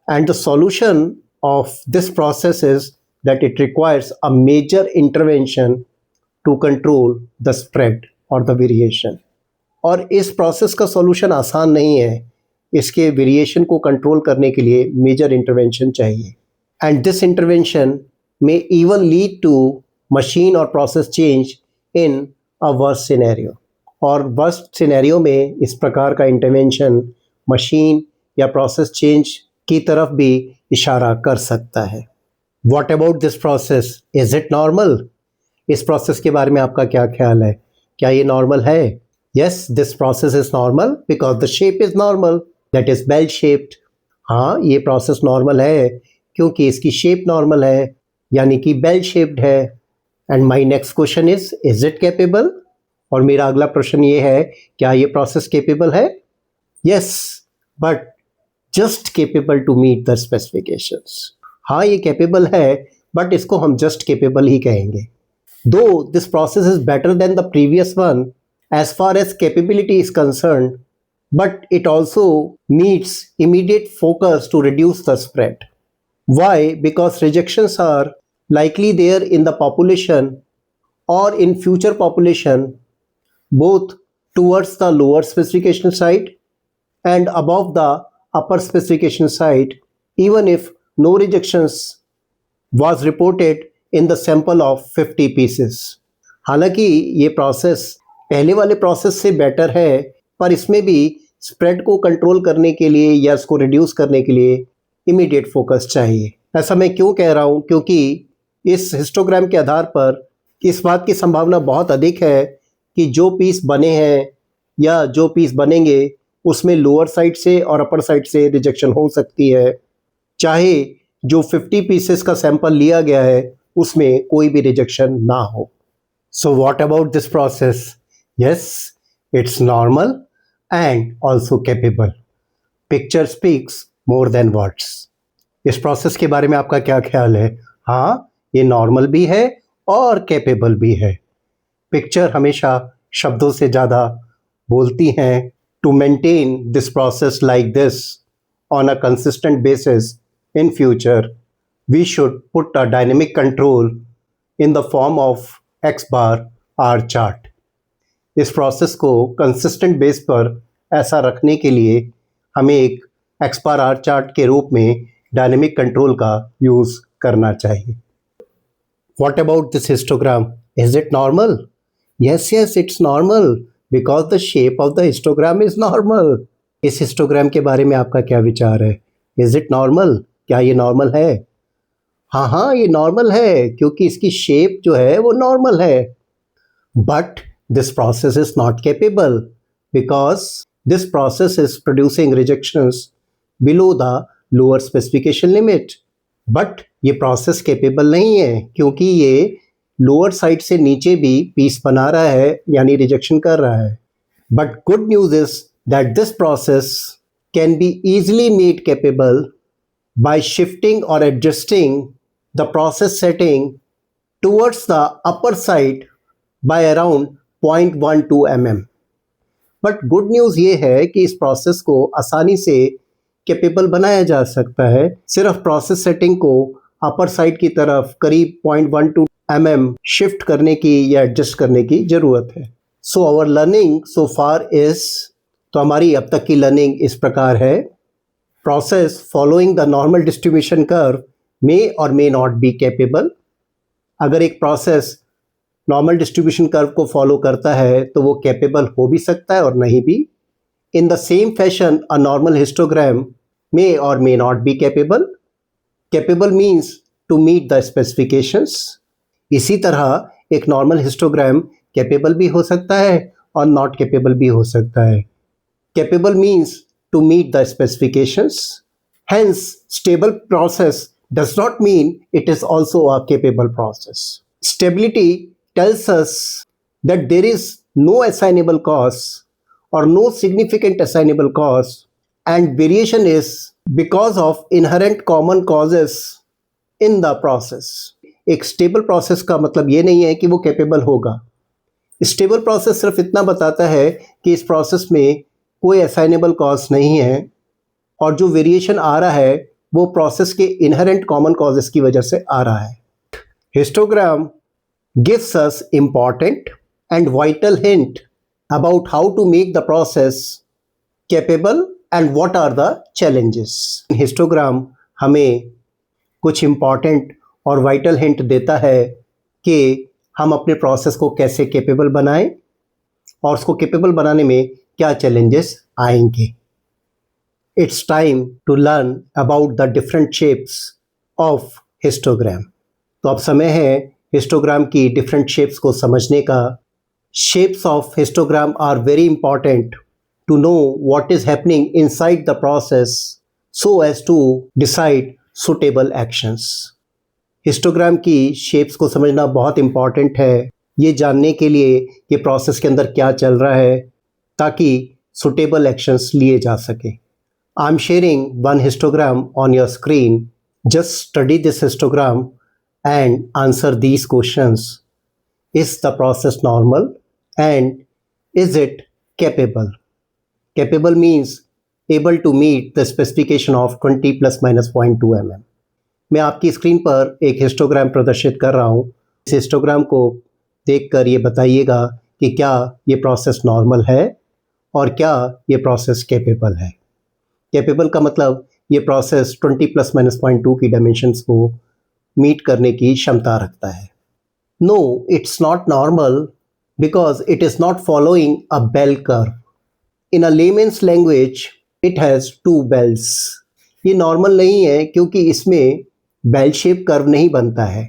And the solution of this process is that it requires a major intervention to control the spread or the variation. और इस प्रोसेस का सॉल्यूशन आसान नहीं है, इसके वेरिएशन को कंट्रोल करने के लिए मेजर इंटरवेंशन चाहिए. And this intervention may even lead to machine or process change in a worst scenario. और वर्स्ट सिनेरियो में इस प्रकार का इंटरवेंशन मशीन या प्रोसेस चेंज की तरफ भी इशारा कर सकता है. What about this process? Is it normal? इस प्रोसेस के बारे में आपका क्या ख्याल है? क्या ये नॉर्मल है? Yes, this process is normal because the shape is normal, that is bell shaped. हाँ, ये प्रोसेस नॉर्मल है क्योंकि इसकी शेप नॉर्मल है, यानी कि बेल शेप्ड है. And my next question is it capable? और मेरा अगला प्रश्न ये है, क्या ये प्रोसेस कैपेबल है? Yes, but just capable to meet the specifications. हाँ, ये कैपेबल है, बट इसको हम जस्ट कैपेबल ही कहेंगे. दो this process is better than the previous one as far as capability is concerned, but it also needs immediate focus to reduce the spread. Why? Because rejections are likely there in the population or in future population, both towards the lower specification side and above the upper specification side, even if no rejections was reported in the sample of 50 pieces. हालांकि ये process पहले वाले process से better है, पर इसमें भी spread को कंट्रोल करने के लिए या इसको रिड्यूस करने के लिए इमीडिएट फोकस चाहिए. ऐसा मैं क्यों कह रहा हूँ? क्योंकि इस हिस्टोग्राम के आधार पर इस बात की संभावना बहुत अधिक है कि जो पीस बने हैं या जो पीस बनेंगे उसमें लोअर साइड से और अपर साइड से रिजेक्शन हो सकती है, चाहे जो 50 पीसेस का सैंपल लिया गया है उसमें कोई भी रिजेक्शन ना हो. So what about this process? Yes, it's normal and also capable. Picture speaks more than words. इस प्रोसेस के बारे में आपका क्या ख्याल है? हाँ, ये नॉर्मल भी है और कैपेबल भी है. पिक्चर हमेशा शब्दों से ज़्यादा बोलती हैं. To maintain this process like this on a consistent basis in future, we should put a dynamic control in the form of X bar R chart. इस प्रोसेस को कंसिस्टेंट बेस पर ऐसा रखने के लिए हमें एक एक्स बार आर चार्ट के रूप में डायनेमिक कंट्रोल का यूज़ करना चाहिए. What about this histogram? Is it normal? Yes yes, it's normal because the shape of the histogram is normal. इस हिस्टोग्राम के बारे में आपका क्या विचार है? Is it normal? क्या ये नॉर्मल है? हाँ हाँ, ये नॉर्मल है क्योंकि इसकी शेप जो है वो नॉर्मल है. But this process is not capable because this process is producing rejections below the lower specification limit. But ये process capable नहीं है क्योंकि ये lower side से नीचे भी piece बना रहा है, यानी rejection कर रहा है. But good news is that this process can be easily made capable by shifting or adjusting the process setting towards the upper side by around 0.12 mm. But good news ये है कि इस प्रोसेस को आसानी से कैपेबल बनाया जा सकता है. सिर्फ प्रोसेस सेटिंग को अपर साइड की तरफ करीब 0.12 mm शिफ्ट करने की या एडजस्ट करने की ज़रूरत है. So our learning so far is, तो हमारी अब तक की लर्निंग इस प्रकार है. Process following the normal distribution curve may or may not be capable. अगर एक प्रोसेस नॉर्मल डिस्ट्रीब्यूशन कर्व को फॉलो करता है तो वो कैपेबल हो भी सकता है और नहीं भी. In the same fashion a normal histogram may or may not be capable. Capable means to meet the specifications. इसी तरह एक नॉर्मल हिस्टोग्राम कैपेबल भी हो सकता है और नॉट कैपेबल भी हो सकता है. Capable means to meet the specifications. Hence stable process does not mean it is also a capable process. Stability tells us that there is no assignable cause or no significant assignable cause, and variation is because of inherent common causes in the process. एक stable process का मतलब ये नहीं है कि वो capable होगा. Stable process सिर्फ इतना बताता है कि इस प्रोसेस में कोई असाइनेबल कॉज नहीं है और जो वेरिएशन आ रहा है वो प्रोसेस के इनहेरेंट कॉमन कॉजेस की वजह से आ रहा है। Histogram gives us important and vital hint about how to make the process capable and what are the challenges. Histogram हमें कुछ इम्पॉर्टेंट और वाइटल हिंट देता है कि हम अपने प्रोसेस को कैसे कैपेबल बनाएं और उसको कैपेबल बनाने में क्या चैलेंजेस आएंगे। It's time to learn about the different shapes of histogram. तो अब समय है हिस्टोग्राम की डिफरेंट शेप्स को समझने का। Shapes of histogram are very important to know what is happening inside the process so as to decide suitable actions. Histogram की shapes को समझना बहुत इंपॉर्टेंट है ये जानने के लिए कि प्रोसेस के अंदर क्या चल रहा है ताकि सुटेबल एक्शंस लिए जा सके। आई am sharing one histogram on your screen. Just study this histogram and answer these questions. Is the process normal and is it capable? Capable means able to meet the specification of 20 plus minus 0.2 mm. मैं आपकी screen पर एक histogram प्रदर्शित कर रहा हूँ। इस histogram को देखकर ये बताइएगा कि क्या ये प्रोसेस नॉर्मल है और क्या ये प्रोसेस कैपेबल है। कैपेबल का मतलब ये प्रोसेस 20 प्लस माइनस 0.2 की डायमेंशंस को मीट करने की क्षमता रखता है। No, it's not normal because it is not following a bell curve. In a layman's language it has two bells. ये नॉर्मल नहीं है क्योंकि इसमें बेल शेप कर्व नहीं बनता है।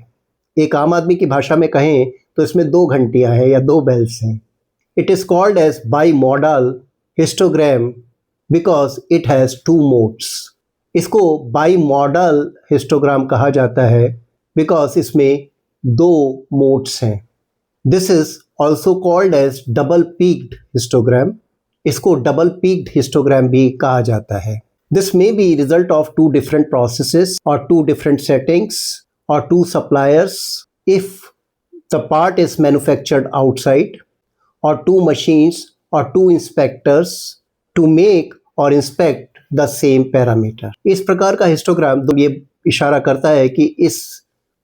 एक आम आदमी की भाषा में कहें तो इसमें दो घंटियां हैं या दो बेल्स हैं। It is called as bimodal histogram because it has two modes. इसको बाई मॉडल हिस्टोग्राम कहा जाता है बिकॉज इसमें दो मोड्स हैं। This is also called as double peaked histogram. इसको डबल पीक्ड हिस्टोग्राम भी कहा जाता है। This may be result of two different processes or two different settings or two suppliers if the part is manufactured outside or two machines or to inspectors to make और inspect the same parameter. इस प्रकार का histogram ये इशारा करता है कि इस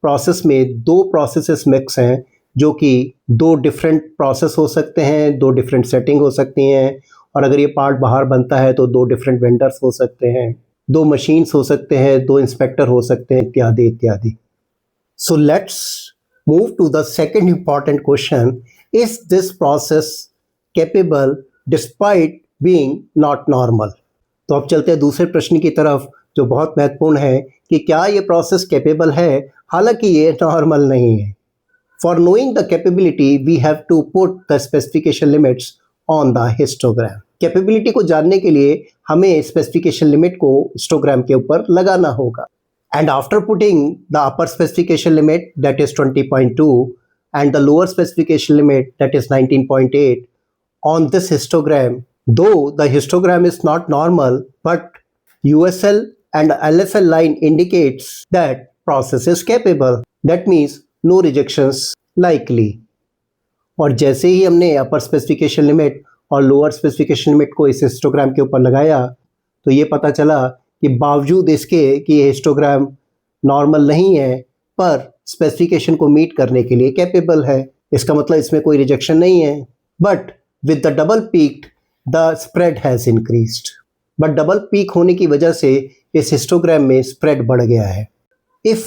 प्रोसेस में दो प्रोसेसेस मिक्स हैं जो कि दो डिफरेंट प्रोसेस हो सकते हैं, दो डिफरेंट सेटिंग हो सकती हैं और अगर ये पार्ट बाहर बनता है तो दो डिफरेंट वेंडर्स हो सकते हैं, दो मशीन्स हो सकते हैं, दो इंस्पेक्टर हो सकते हैं, इत्यादि इत्यादि। So let's move to the second important question, is this process capable despite being not normal. तो अब चलते हैं दूसरे प्रश्न की तरफ जो बहुत महत्वपूर्ण है कि क्या ये प्रोसेस कैपेबल है हालांकि ये नॉर्मल नहीं है। For knowing the capability we have to put the specification limits on the histogram. Capability को जानने के लिए हमें स्पेसिफिकेशन लिमिट को हिस्टोग्राम के ऊपर लगाना होगा। And after putting the upper specification limit that is 20.2 and the lower specification limit that is 19.8 on this histogram, though the histogram is not normal, but USL and LSL line indicates that process is capable. That means no rejections likely. और जैसे ही हमने upper specification limit और lower specification limit को इस histogram के ऊपर लगाया तो ये पता चला कि बावजूद इसके कि ये हिस्टोग्राम नॉर्मल नहीं है पर स्पेसिफिकेशन को मीट करने के लिए कैपेबल है। इसका मतलब इसमें कोई रिजेक्शन नहीं है। But with the double peaked the spread has increased. But double peak होने की वजह से इस हिस्टोग्राम में स्प्रेड बढ़ गया है। If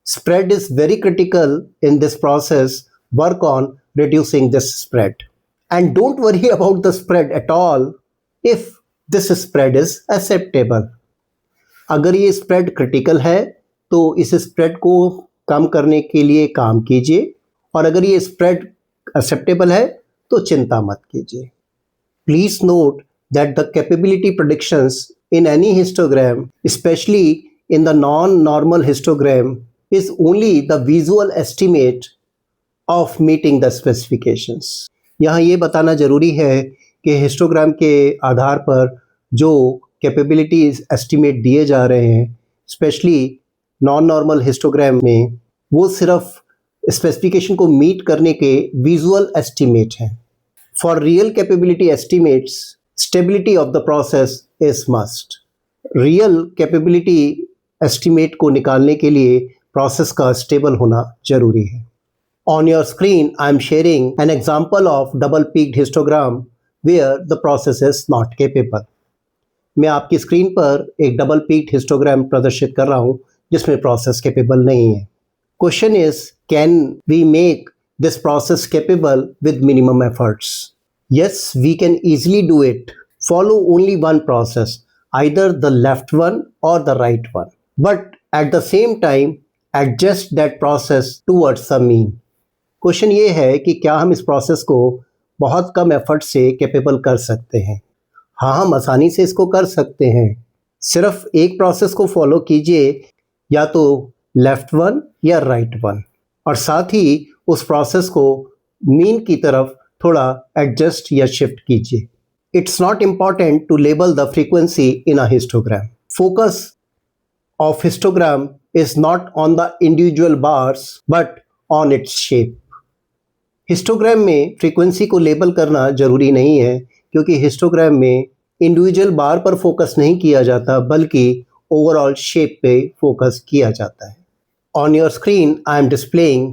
spread is very critical in this process, work on reducing this spread and don't worry about the spread at all if this spread is acceptable. अगर ये स्प्रेड क्रिटिकल है तो इस स्प्रेड को कम करने के लिए काम कीजिए और अगर ये स्प्रेड एक्सेप्टेबल है तो चिंता मत कीजिए। Please note that the capability predictions in any histogram, especially in the non-normal histogram, is only the visual estimate of meeting the specifications. यहाँ ये बताना ज़रूरी है कि हिस्टोग्राम के आधार पर जो कैपेबिलिटी एस्टिमेट दिए जा रहे हैं, स्पेशली नॉन नॉर्मल हिस्टोग्राम में, वो सिर्फ स्पेसिफिकेशन को मीट करने के विजुअल एस्टिमेट हैं। For real capability estimates, stability of the process is must. Real capability estimate को निकालने के लिए प्रोसेस का स्टेबल होना जरूरी है। On your screen, I am sharing an example of double-peaked histogram where the process is not capable. मैं आपकी स्क्रीन पर एक डबल पीक्ड हिस्टोग्राम प्रदर्शित कर रहा हूँ जिसमें प्रोसेस कैपेबल नहीं है। Question is, can we make this process capable with minimum efforts? Yes, we can easily do it. Follow only one process, either the left one or the right one. But at the same time, adjust that process towards the mean. Question ये है कि क्या हम इस process को बहुत कम effort से capable कर सकते हैं? हाँ, हम आसानी से इसको कर सकते हैं। सिर्फ एक प्रोसेस को फॉलो कीजिए, या तो लेफ्ट वन या राइट वन, और साथ ही उस प्रोसेस को मीन की तरफ थोड़ा एडजस्ट या शिफ्ट कीजिए। It's not important to label the frequency in a histogram. Focus of histogram is not on the individual bars but on its shape. Histogram में फ्रीक्वेंसी को लेबल करना जरूरी नहीं है, क्योंकि हिस्टोग्राम में इंडिविजुअल बार पर फोकस नहीं किया जाता बल्कि ओवरऑल शेप पे फोकस किया जाता है। On your screen I am displaying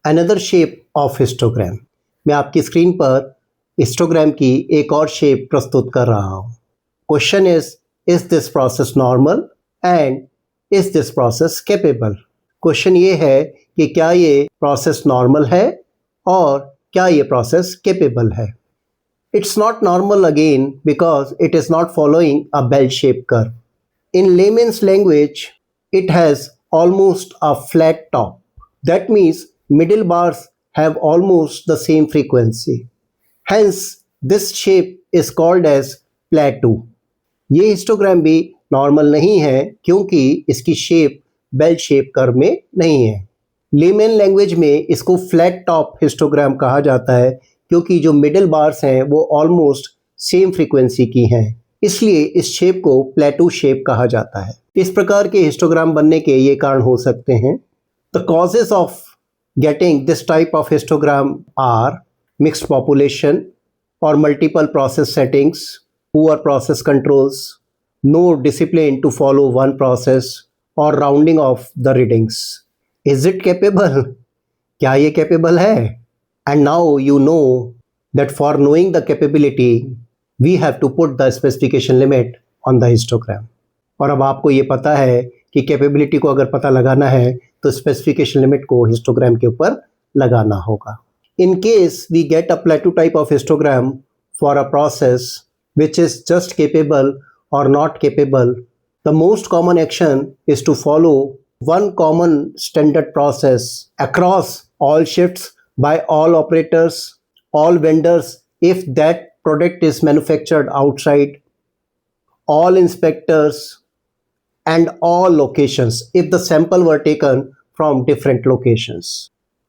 another shape of histogram. मैं आपकी स्क्रीन पर हिस्टोग्राम की एक और शेप प्रस्तुत कर रहा हूँ। Question is this process normal and is this process capable? Question ये है कि क्या ये प्रोसेस नॉर्मल है और क्या ये प्रोसेस कैपेबल है? It's not normal again because it is not following a bell-shaped curve. In layman's language, it has almost a flat top. That means middle bars have almost the same frequency. Hence, this shape is called as plateau. ये histogram भी normal नहीं है क्योंकि इसकी shape bell shape curve में नहीं है। Layman language में इसको फ्लैट टॉप हिस्टोग्राम कहा जाता है क्योंकि जो मिडिल बार्स हैं वो ऑलमोस्ट सेम फ्रीक्वेंसी की हैं, इसलिए इस शेप को प्लेटू शेप कहा जाता है। इस प्रकार के हिस्टोग्राम बनने के ये कारण हो सकते हैं। The causes of getting this type of histogram are mixed population or multiple process settings, poor process controls, no discipline to follow one process or rounding off the readings. Is it capable? क्या ये capable है? And now you know that for knowing the capability, we have to put the specification limit on the histogram. और अब आपको ये पता है कि कैपेबिलिटी को अगर पता लगाना है तो स्पेसिफिकेशन लिमिट को हिस्टोग्राम के ऊपर लगाना होगा। In case we get a plateau type of histogram for a process which is just capable or not capable, the most common action is to follow one common standard process across all shifts by all operators, all vendors if that product is manufactured outside, all inspectors and all locations if the sample were taken from different locations.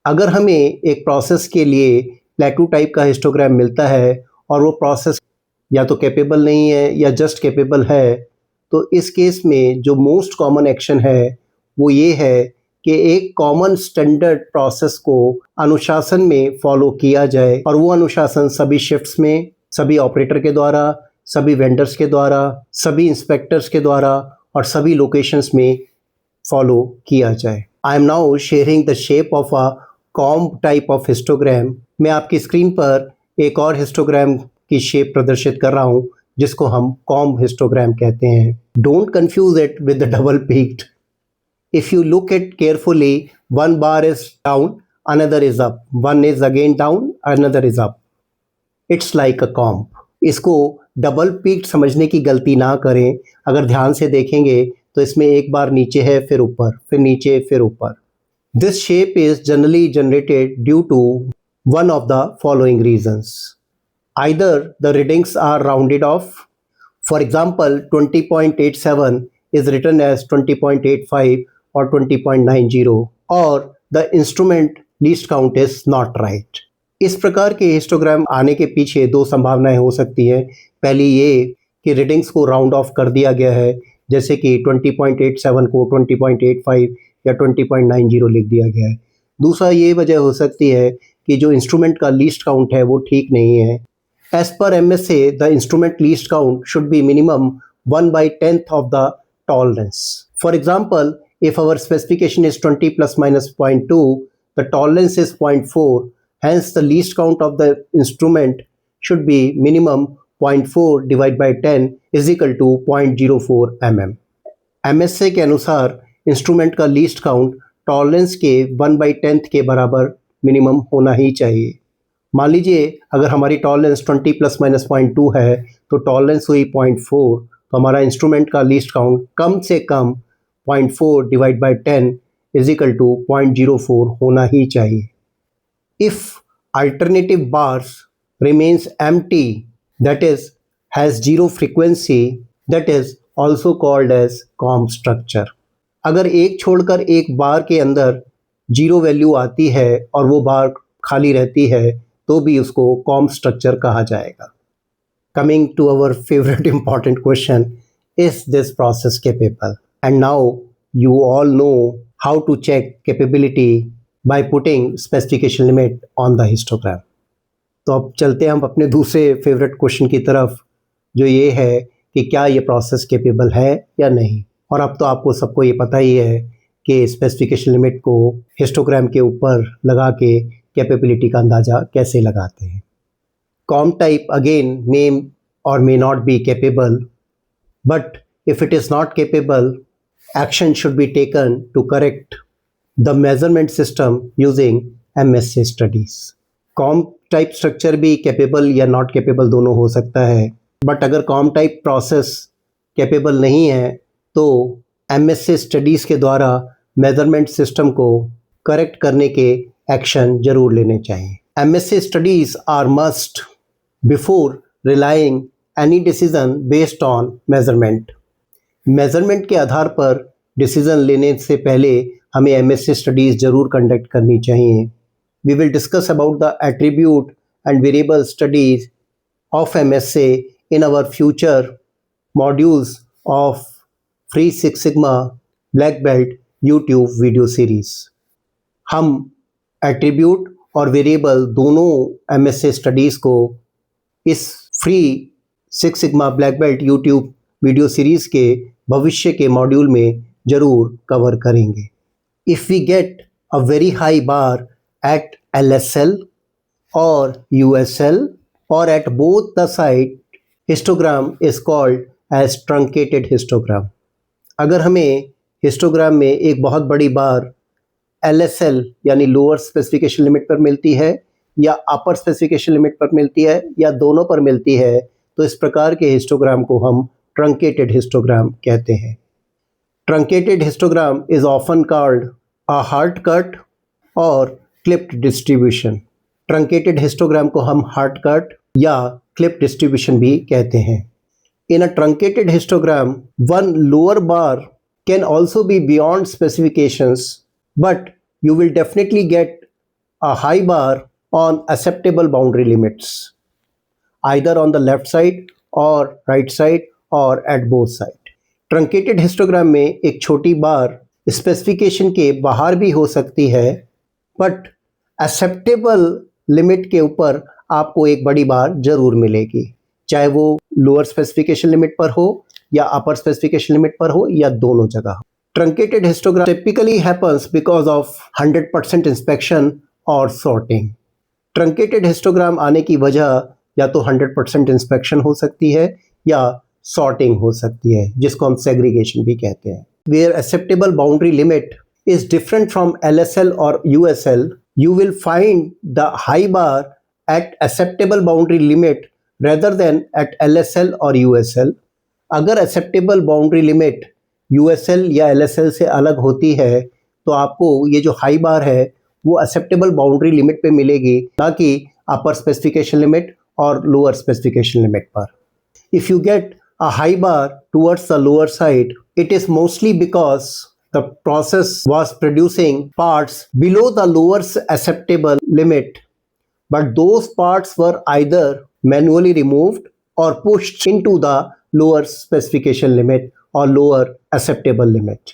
अगर हमें एक process के लिए प्लेटू type का histogram मिलता है और वो प्रोसेस या तो कैपेबल नहीं है या जस्ट कैपेबल है, तो इस केस में जो मोस्ट कॉमन एक्शन है वो ये है कि एक कॉमन स्टैंडर्ड प्रोसेस को अनुशासन में फॉलो किया जाए, और वो अनुशासन सभी शिफ्ट्स में, सभी ऑपरेटर के द्वारा, सभी वेंडर्स के द्वारा, सभी इंस्पेक्टर्स के द्वारा और सभी लोकेशंस में फॉलो किया जाए। I am now sharing the shape of a comb type of histogram. मैं आपकी स्क्रीन पर एक और हिस्टोग्राम की शेप प्रदर्शित कर रहा हूँ जिसको हम कॉम्ब हिस्टोग्राम कहते हैं। Don't confuse it with the double peaked. If you look it carefully, one bar is down, another is up. One is again down, another is up. It's like a comb. इसको double peaked समझने की गलती ना करें। अगर ध्यान से देखेंगे तो इसमें एक बार नीचे है, फिर ऊपर, फिर नीचे, फिर ऊपर। This shape is generally generated due to one of the following reasons. Either the readings are rounded off. For example, 20.87 is written as 20.85 or 20.90, or the instrument least count is not right. इस प्रकार के histogram आने के पीछे दो संभावनाएं हो सकती हैं। पहली ये कि रीडिंग्स को राउंड ऑफ कर दिया गया है, जैसे कि 20.87 को 20.85 या 20.90 लिख दिया गया है। दूसरा ये वजह हो सकती है कि जो इंस्ट्रूमेंट का लीस्ट काउंट है वो ठीक नहीं है। As per MSA, the instrument least count should be minimum 1/10 of the tolerance. For example, if our specification is 20 plus minus 0.2, the tolerance is 0.4. Hence, the least count of the instrument should be minimum 0.4 divided by 10 is equal to 0.04 mm. MSA के अनुसार instrument का least count tolerance के 1/10 के बराबर minimum होना ही चाहिए. मान लीजिए अगर हमारी टॉलरेंस 20 प्लस माइनस 0.2 है तो टॉलरेंस हुई 0.4, तो हमारा इंस्ट्रूमेंट का लीस्ट काउंट कम से कम 0.4 divide by 10 is equal to 0.04 होना ही चाहिए. If alternative bars remains empty, that is has zero frequency, that is also called as COM structure. अगर एक छोड़कर एक बार के अंदर जीरो वैल्यू आती है और वो बार खाली रहती है तो भी उसको COM structure कहा जाएगा. Coming to our favorite important question, is this process capable? And now you all know how to check capability by putting specification limit on the histogram. तो अब चलते हैं हम अपने दूसरे फेवरेट क्वेश्चन की तरफ, जो ये है कि क्या ये प्रोसेस कैपेबल है या नहीं. और अब तो आपको सबको ये पता ही है कि स्पेसिफिकेशन लिमिट को हिस्टोग्राम के ऊपर लगा के कैपेबिलिटी का अंदाज़ा कैसे लगाते हैं. Com type again name or may not be capable, but if it is not capable, action should be taken to correct the measurement system using MSA studies. Comb type structure भी capable या not capable दोनों हो सकता है, but अगर com type process capable नहीं है तो MSA स्टडीज़ के द्वारा मेजरमेंट सिस्टम को करेक्ट करने के एक्शन जरूर लेने चाहिए. MSA studies are must before relying any decision based on measurement. Measurement के आधार पर डिसीजन लेने से पहले हमें MSA स्टडीज़ जरूर कंडक्ट करनी चाहिए. We will discuss about the attribute and variable studies of MSA in our future modules of Free Six Sigma Black Belt YouTube video series. हम attribute और variable दोनों MSA studies को इस Free Six Sigma Black Belt YouTube video series के भविष्य के module में ज़रूर कवर करेंगे. If we get a very high bar at LSL or USL or at both the side, histogram is called as truncated histogram. अगर हमें histogram में एक बहुत बड़ी बार LSL यानी लोअर स्पेसिफिकेशन लिमिट पर मिलती है या अपर स्पेसिफिकेशन लिमिट पर मिलती है या दोनों पर मिलती है, तो इस प्रकार के हिस्टोग्राम को हम ट्रंकेटेड हिस्टोग्राम कहते हैं. Truncated histogram is often called a hard cut or clipped distribution. Truncated histogram को हम हार्ड कट या क्लिप डिस्ट्रीब्यूशन भी कहते हैं. In a truncated histogram one lower bar can also be beyond specifications, but you will definitely get a high bar on acceptable boundary limits, either on the left side or right side or at both side. Truncated histogram में एक छोटी बार specification के बाहर भी हो सकती है, but acceptable limit के ऊपर आपको एक बड़ी बार जरूर मिलेगी, चाहे वो लोअर स्पेसिफिकेशन लिमिट पर हो या अपर स्पेसिफिकेशन लिमिट पर हो या दोनों जगह हो. Truncated histogram typically happens because of 100% inspection और सॉर्टिंग. ट्रंकेटेड हिस्टोग्राम आने की वजह या तो 100% इंस्पेक्शन हो सकती है या सॉर्टिंग हो सकती है, जिसको हम सेग्रीगेशन भी कहते हैं. Where acceptable boundary limit is different from LSL or USL, you will find the high bar at acceptable boundary limit rather than at LSL or USL. अगर acceptable boundary limit USL या LSL से अलग होती है तो आपको ये जो high bar है वो acceptable boundary limit पे मिलेगी, ना कि upper specification limit और lower specification limit पर. If you get a high bar towards the lower side, it is mostly because the process was producing parts below the lower acceptable limit, but those parts were either manually removed or pushed into the lower specification limit or lower acceptable limit.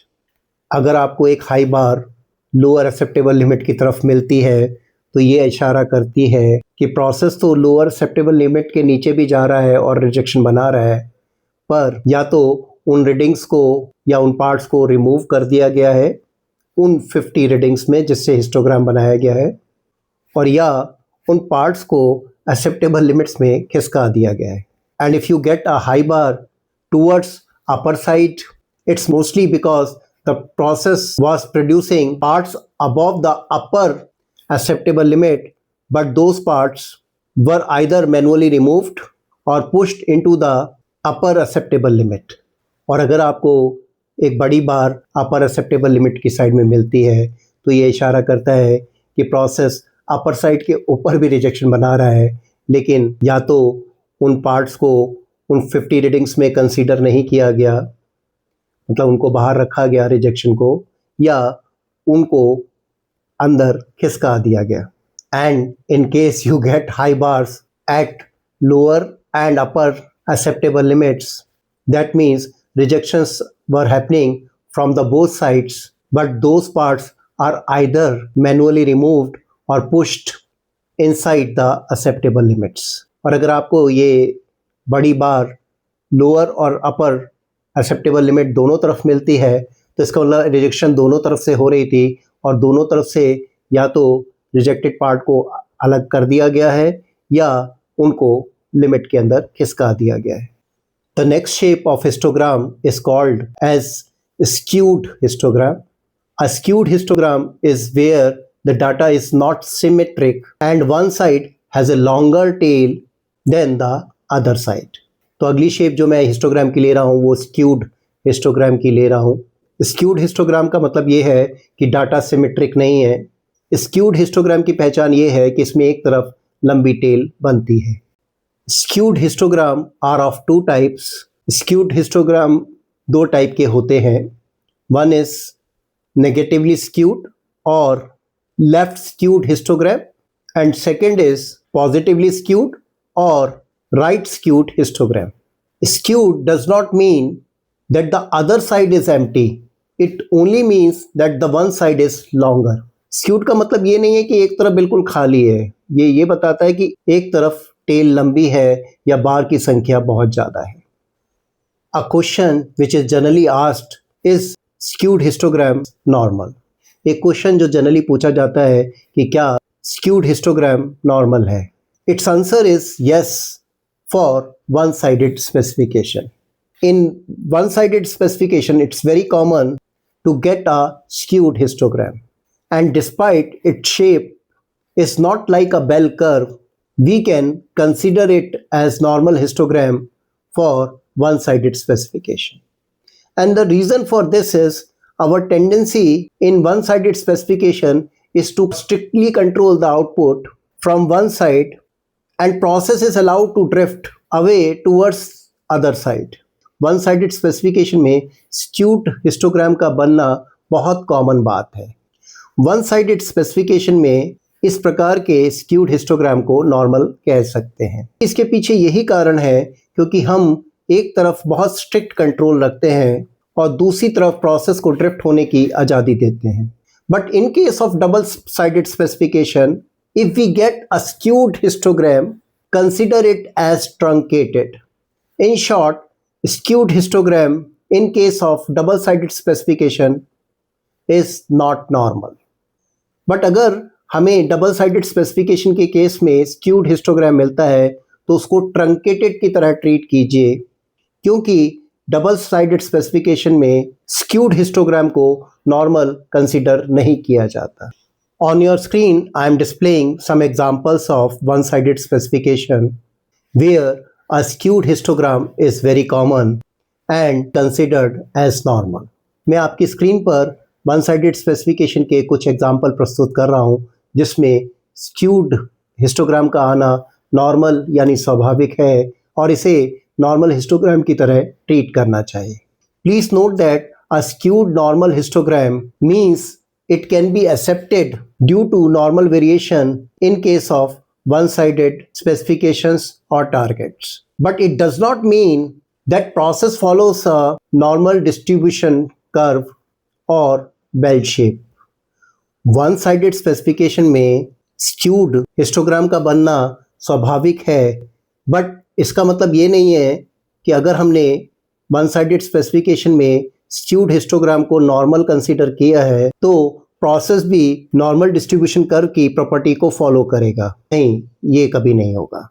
अगर आपको एक high bar lower acceptable limit की तरफ मिलती है तो ये इशारा करती है कि प्रोसेस तो लोअर एक्सेप्टेबल लिमिट के नीचे भी जा रहा है और रिजेक्शन बना रहा है, पर या तो उन रीडिंग्स को या उन पार्ट्स को रिमूव कर दिया गया है उन 50 रीडिंग्स में जिससे हिस्टोग्राम बनाया गया है, और या उन पार्ट्स को एक्सेप्टेबल लिमिट्स में खिसका दिया गया है. And if you get a high bar towards upper side, it's mostly because the process was producing parts above the upper acceptable limit, but those parts were either manually removed or pushed into the upper acceptable limit. और अगर आपको एक बड़ी बार अपर acceptable limit की side में मिलती है तो ये इशारा करता है कि प्रोसेस अपर साइड के ऊपर भी रिजेक्शन बना रहा है, लेकिन या तो उन पार्ट्स को उन 50 रीडिंग्स में कंसीडर नहीं किया गया, मतलब उनको बाहर रखा गया रिजेक्शन को, या उनको अंदर खिसका दिया गया. And in case you get high bars at lower and upper acceptable limits, that means rejections were happening from the both sides, but those parts are either manually removed or pushed inside the acceptable limits. और अगर आपको ये बड़ी बार lower और अपर acceptable limit दोनों तरफ मिलती है तो इसका मतलब रिजेक्शन दोनों तरफ से हो रही थी और दोनों तरफ से या तो रिजेक्टेड पार्ट को अलग कर दिया गया है या उनको लिमिट के अंदर खिसका दिया गया है. The next shape of histogram is called as skewed histogram. A skewed histogram is where the data is not symmetric and one side has a longer tail than the other side. तो अगली shape जो मैं histogram की ले रहा हूँ वो skewed histogram की ले रहा हूँ. स्क्यूड हिस्टोग्राम का मतलब ये है कि डाटा सिमेट्रिक नहीं है. स्क्यूड हिस्टोग्राम की पहचान ये है कि इसमें एक तरफ लंबी टेल बनती है. Skewed histogram are of two types. Skewed histogram दो टाइप के होते हैं. One is negatively skewed or left skewed histogram, and second is positively skewed or right skewed histogram. Skewed does not mean that the other side is empty. It only means that the one side is longer. Skewed का मतलब ये नहीं है कि एक तरफ बिल्कुल खाली है. ये बताता है कि एक तरफ टेल लंबी है या बार की संख्या बहुत ज़्यादा है. A question which is generally asked is skewed histogram normal. एक क्वेश्चन जो जनरली पूछा जाता है कि क्या skewed histogram normal है. Its answer is yes for one-sided specification. In one-sided specification, it's very common to get a skewed histogram. And despite its shape is not like a bell curve, we can consider it as normal histogram for one-sided specification. And the reason for this is our tendency in one-sided specification is to strictly control the output from one side, and process is allowed to drift away towards other side. One sided specification में skewed histogram का बनना बहुत common बात है. One sided specification में इस प्रकार के स्क्यूड हिस्टोग्राम को नॉर्मल कह सकते हैं. इसके पीछे यही कारण है क्योंकि हम एक तरफ बहुत स्ट्रिक्ट कंट्रोल रखते हैं और दूसरी तरफ प्रोसेस को ड्रिफ्ट होने की आज़ादी देते हैं. But in case of double sided specification, if we get a skewed histogram, consider it as truncated. In short, skewed histogram in case of double-sided specification is not normal. But अगर हमें double sided specification के case में skewed histogram मिलता है तो उसको truncated की तरह ट्रीट कीजिए, क्योंकि डबल साइडेड स्पेसिफिकेशन में skewed histogram को नॉर्मल कंसिडर नहीं किया जाता. On your screen, I am displaying some examples of one-sided specification where a skewed histogram is very common and considered as normal. मैं आपकी स्क्रीन पर one-sided specification के कुछ एग्जाम्पल प्रस्तुत कर रहा हूँ जिसमें skewed histogram का आना नॉर्मल यानी स्वाभाविक है और इसे नॉर्मल हिस्टोग्राम की तरह ट्रीट करना चाहिए. Please note that a skewed normal histogram means it can be accepted due to normal variation in case of one-sided specifications or targets. But it does not mean that process follows a normal distribution curve or bell shape. One-sided specification में skewed histogram का बनना स्वाभाविक है, but इसका मतलब ये नहीं है कि अगर हमने वन साइडेड स्पेसिफिकेशन में स्क्यूड हिस्टोग्राम को नॉर्मल कंसीडर किया है तो प्रोसेस भी नॉर्मल डिस्ट्रीब्यूशन कर्व की प्रॉपर्टी को फॉलो करेगा। नहीं, ये कभी नहीं होगा।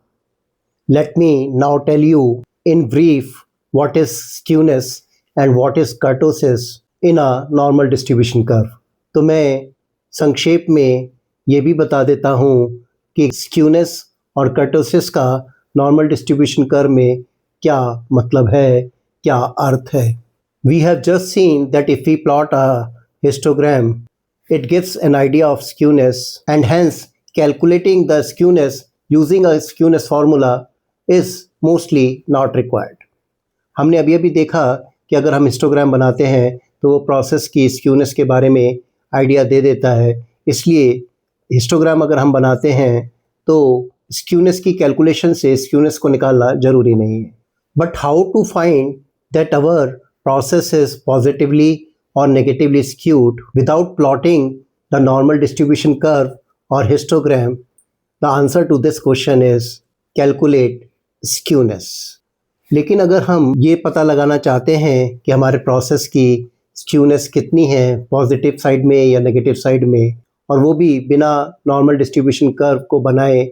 Let me now tell you in brief what is skewness and what is kurtosis in a normal distribution curve. तो मैं संक्षेप में ये भी बता देता हूँ कि स्क्यूनेस और कर्टोसिस का नॉर्मल डिस्ट्रीब्यूशन कर्व में क्या मतलब है, क्या अर्थ है। We have just seen that if we plot a histogram, it gives an idea of skewness, and hence calculating the skewness using a skewness formula is mostly not required. हमने अभी अभी देखा कि अगर हम हिस्टोग्राम बनाते हैं तो वो प्रोसेस की स्क्यूनेस के बारे में आइडिया दे देता है, इसलिए हिस्टोग्राम अगर हम बनाते हैं तो स्क्यूनेस की कैलकुलेशन से स्क्यूनेस को निकालना जरूरी नहीं है। But how to find that our process is positively or negatively skewed without plotting the normal distribution curve or histogram? The answer to this question is calculate skewness. लेकिन अगर हम ये पता लगाना चाहते हैं कि हमारे प्रोसेस की स्क्यूनेस कितनी है, पॉजिटिव साइड में या नेगेटिव साइड में, और वो भी बिना नॉर्मल डिस्ट्रीब्यूशन कर्व को बनाए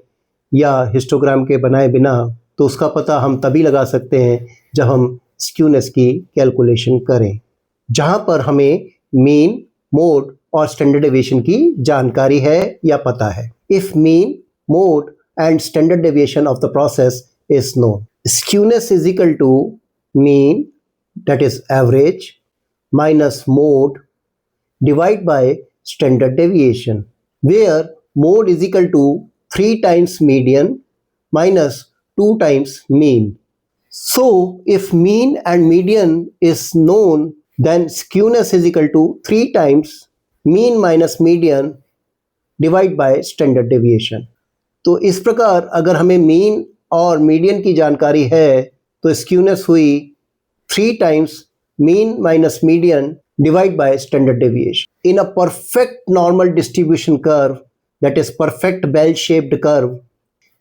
या हिस्टोग्राम के बनाए बिना, तो उसका पता हम तभी लगा सकते हैं जब हम स्क्यूनेस की कैलकुलेशन करें, जहां पर हमें मीन, मोड और स्टैंडर्ड डेविएशन की जानकारी है या पता है। If mean, mode and standard deviation of the process is known, skewness is equal to mean, that is average, minus mode divide by standard deviation, where mode is equal to 3 times median minus 2 times mean. So if mean and median is known, then skewness is equal to 3 times mean minus median divided by standard deviation. तो इस प्रकार अगर हमें mean और median की जानकारी है तो स्क्यूनेस हुई 3 times mean minus median divided by standard deviation. In a perfect normal distribution curve, that is perfect bell-shaped curve,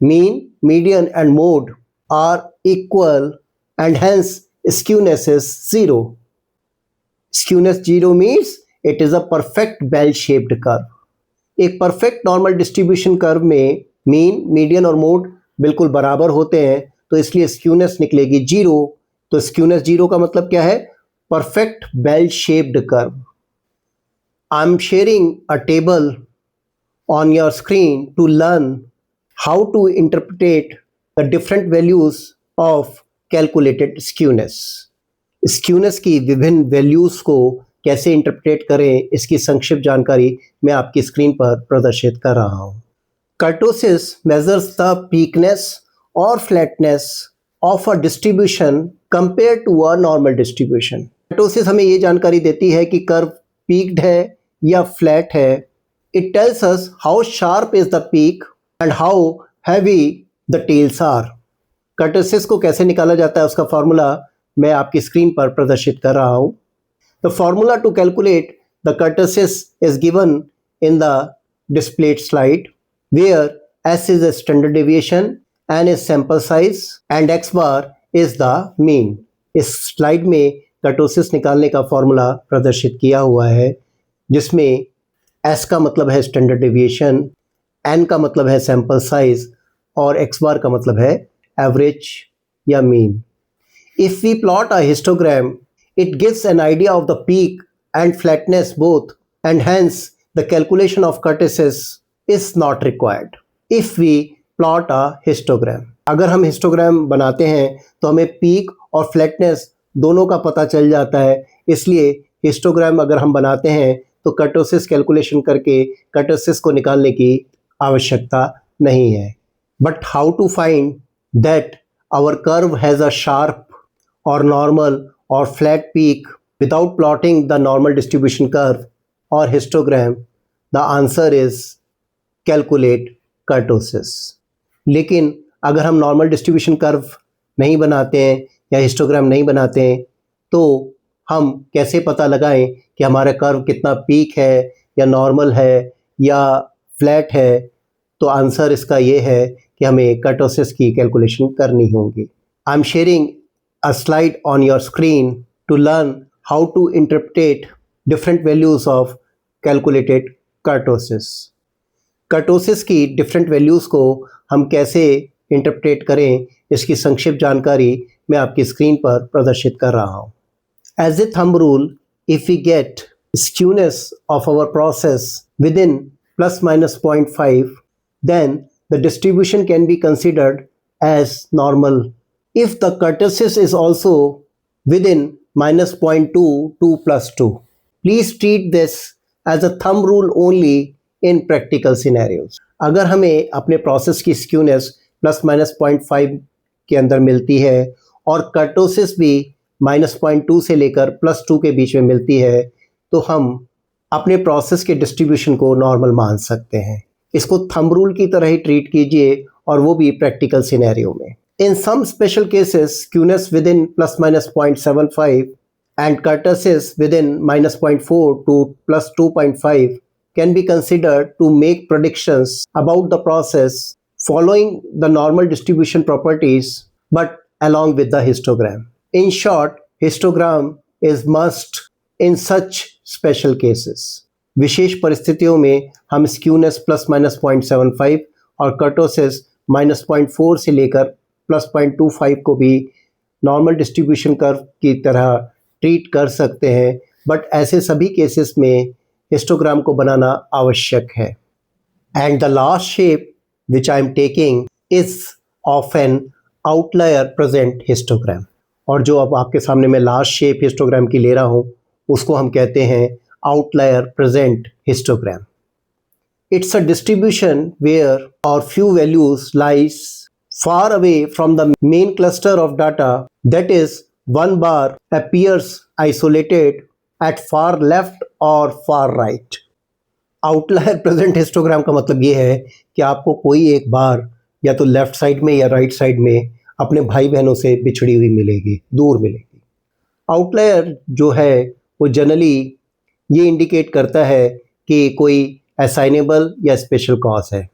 mean, median and mode are equal and hence skewness is 0. Skewness 0 means it is a perfect bell-shaped curve. एक perfect normal distribution curve में mean, median और mode बिल्कुल बराबर होते हैं, तो इसलिए skewness निकलेगी 0. तो skewness 0 का मतलब क्या है? Perfect bell-shaped curve. I'm sharing a table on your screen to learn how to interpret the different values of calculated skewness. Skewness की विभिन्न वैल्यूज को कैसे इंटरप्रेट करें, इसकी संक्षिप्त जानकारी मैं आपकी स्क्रीन पर प्रदर्शित कर रहा हूं। Kurtosis measures the peakness or flatness of a distribution compare to a normal distribution. Kurtosis हमें ये जानकारी देती है कि कर्व पीक्ड है या फ्लैट है। It tells us how sharp is the peak and how heavy the tails are. Kurtosis को कैसे निकाला जाता है उसका फॉर्मूला मैं आपकी स्क्रीन पर प्रदर्शित कर रहा हूं। The formula to calculate the kurtosis is given in the displayed slide, where S is a standard deviation, N is sample size and X bar is the mean. इस स्लाइड में kurtosis निकालने का formula प्रदर्शित किया हुआ है, जिसमें S का मतलब है स्टैंडर्ड डेविएशन, N का मतलब है सैंपल साइज और X बार का मतलब है एवरेज या mean. If we plot a histogram, it gives an idea of the peak and flatness both, and hence the calculation of kurtosis is not required. If we plot a histogram, अगर हम histogram बनाते हैं तो हमें peak और flatness दोनों का पता चल जाता है, इसलिए हिस्टोग्राम अगर हम बनाते हैं तो कर्टोसिस कैलकुलेशन करके कर्टोसिस को निकालने की आवश्यकता नहीं है. But how to find that our curve has a sharp or normal or flat peak without plotting the normal distribution curve or histogram? The answer is calculate kurtosis. लेकिन अगर हम नॉर्मल डिस्ट्रीब्यूशन कर्व नहीं बनाते हैं या histogram नहीं बनाते हैं तो हम कैसे पता लगाएं कि हमारा कर्व कितना पीक है या नॉर्मल है या फ्लैट है? तो आंसर इसका ये है कि हमें कर्टोसिस की कैलकुलेशन करनी होगी. आई am sharing a slide on your screen to learn how to interpret different values of calculated kurtosis. Kurtosis की डिफरेंट वैल्यूज़ को हम कैसे इंटरप्रेट करें, इसकी संक्षिप्त जानकारी मैं आपकी स्क्रीन पर प्रदर्शित कर रहा हूँ. As a thumb rule, if we get skewness of our process within plus minus 0.5, then the distribution can be considered as normal. If the kurtosis is also within minus 0.2 to plus 2, please treat this as a thumb rule only in practical scenarios. अगर हमें अपने process की skewness plus minus 0.5 के अंदर मिलती है और kurtosis भी -0.2 से लेकर +2 के बीच में मिलती है, तो हम अपने प्रोसेस के डिस्ट्रीब्यूशन को नॉर्मल मान सकते हैं. इसको थंब रूल की तरह ही ट्रीट कीजिए और वो भी प्रैक्टिकल सिनेरियो में. In some special cases skewness within ±0.75 and kurtosis within -0.4 to +2.5 can be considered to make predictions about the process following the normal distribution properties but along with the histogram. In short, histogram is must in such special cases. विशेष परिस्थितियों में हम skewness ±0.75 और kurtosis -0.4 से लेकर +0.25 को भी normal distribution curve की तरह ट्रीट कर सकते हैं, बट ऐसे सभी केसेस में हिस्टोग्राम को बनाना आवश्यक है. And the last shape which I am taking is of N outlier present histogram. और जो अब आपके सामने मैं लास्ट शेप हिस्टोग्राम की ले रहा हूँ, उसको हम कहते हैं outlier present histogram. It's a distribution where or few values lies far away from the main cluster of data, that is, one bar appears isolated at far left or far right. Outlier present histogram का मतलब ये है कि आपको कोई एक बार या तो लेफ्ट साइड में या राइट साइड में अपने भाई बहनों से बिछड़ी हुई मिलेगी, दूर मिलेगी. आउटलायर जो है वो जनरली ये इंडिकेट करता है कि कोई असाइनेबल या स्पेशल कॉज है.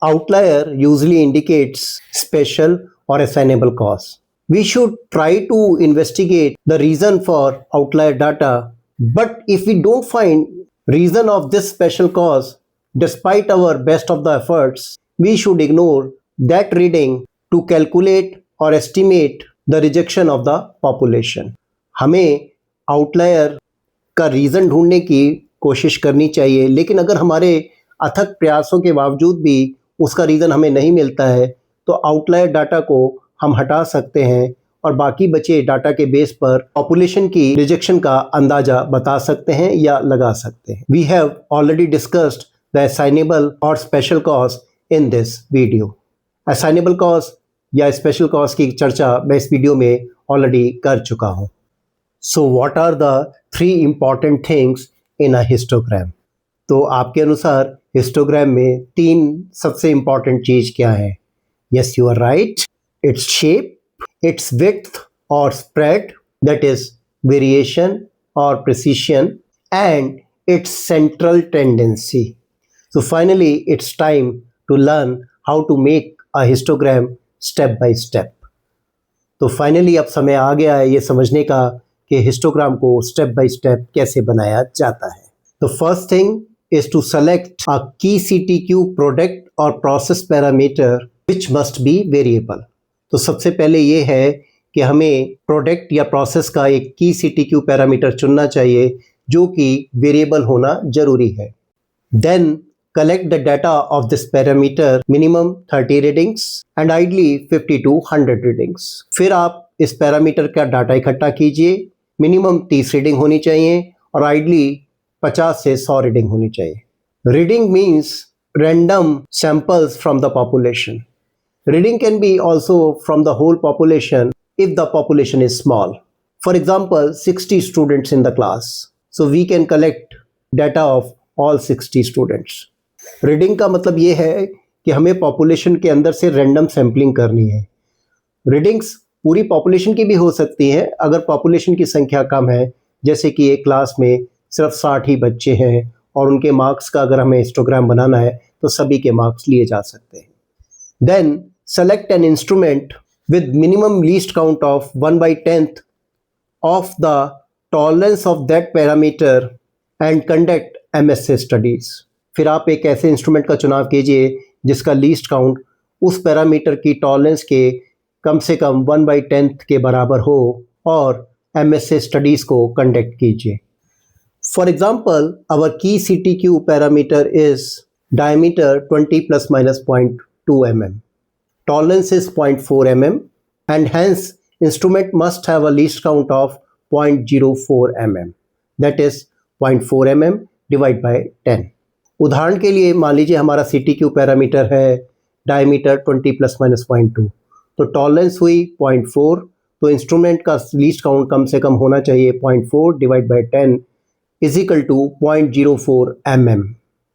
Outlier usually indicates special or assignable cause. We should try to investigate the reason for outlier data, but if we don't find reason of this special cause, despite our best of the efforts, we should ignore that reading to calculate or estimate the rejection of the population. हमें outlier का reason ढूंढने की कोशिश करनी चाहिए, लेकिन अगर हमारे अथक प्रयासों के बावजूद भी उसका रीज़न हमें नहीं मिलता है, तो आउटलायर डाटा को हम हटा सकते हैं और बाकी बचे डाटा के बेस पर पॉपुलेशन की रिजेक्शन का अंदाज़ा बता सकते हैं या लगा सकते हैं. We have already discussed the assignable or special cause in this video. Assignable cause या स्पेशल कॉज की चर्चा मैं इस वीडियो में ऑलरेडी कर चुका हूँ. So what are the 3 important things in a histogram? तो आपके अनुसार हिस्टोग्राम में 3 सबसे इम्पॉर्टेंट चीज़ क्या है? Yes, you are right. It's shape, it's width और स्प्रेड, दैट इज वेरिएशन और precision, and it's central tendency. So finally it's time to learn how to make a histogram step by step. तो फाइनली अब समय आ गया है ये समझने का कि हिस्टोग्राम को स्टेप बाय स्टेप कैसे बनाया जाता है. The first thing is to select a key CTQ product or process parameter which must be variable. तो सबसे पहले ये है कि हमें प्रोडक्ट या प्रोसेस का एक की CTQ पैरामीटर चुनना चाहिए जो कि वेरिएबल होना जरूरी है. Then collect the data of this parameter, minimum 30 readings and ideally 50 to 100 readings. फिर आप इस पैरामीटर का डाटा इकट्ठा कीजिए. मिनिमम 30 रीडिंग होनी चाहिए और आइडली 50 से 100 रीडिंग होनी चाहिए. Reading means random samples from the population. Reading can be also from the whole population if the population is small. For example 60 students in the class, so we can collect data of all 60 students. Reading का मतलब ये है कि हमें population के अंदर से random sampling करनी है. रीडिंग्स पूरी पॉपुलेशन की भी हो सकती है अगर पॉपुलेशन की संख्या कम है, जैसे कि एक क्लास में सिर्फ 60 ही बच्चे हैं और उनके मार्क्स का अगर हमें हिस्टोग्राम बनाना है तो सभी के मार्क्स लिए जा सकते हैं. Then select an instrument with minimum least count of 1/10th of the tolerance of that parameter and conduct MSA studies. फिर आप एक ऐसे इंस्ट्रूमेंट का चुनाव कीजिए जिसका लीस्ट काउंट उस पैरामीटर की टॉलरेंस के कम से कम 1/10th के बराबर हो और MSA स्टडीज़ को कंडक्ट कीजिए. For example, our key CTQ parameter is diameter 20 plus minus 0.2 mm. Tolerance is 0.4 mm and hence instrument must have a least count of 0.04 mm. That is 0.4 mm divided by 10. उदाहरण के लिए मान लीजिए हमारा CTQ parameter है diameter 20 plus minus 0.2, तो tolerance हुई 0.4, तो इंस्ट्रूमेंट का लीस्ट काउंट कम से कम होना चाहिए 0.4 divide by 10 is equal to 0.04 mm.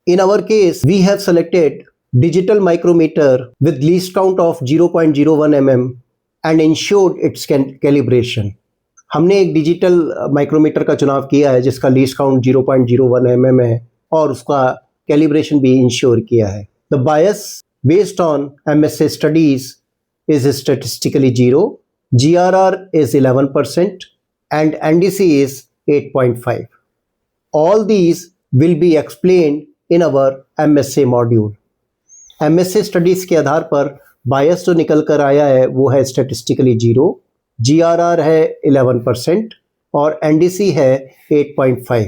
In our case, we have selected digital micrometer with least count of 0.01 mm and ensured its calibration. हमने एक डिजिटल माइक्रोमीटर का चुनाव किया है जिसका लीस्ट काउंट 0.01 mm है और उसका कैलिब्रेशन भी इंश्योर किया है. The bias based on MSA studies is statistically 0, GRR is 11% and NDC is 8.5. All these will be explained in our MSA module. MSA studies के आधार पर बायस जो निकल कर आया है वो है स्टेटिस्टिकली 0, GRR है 11% और NDC है 8.5.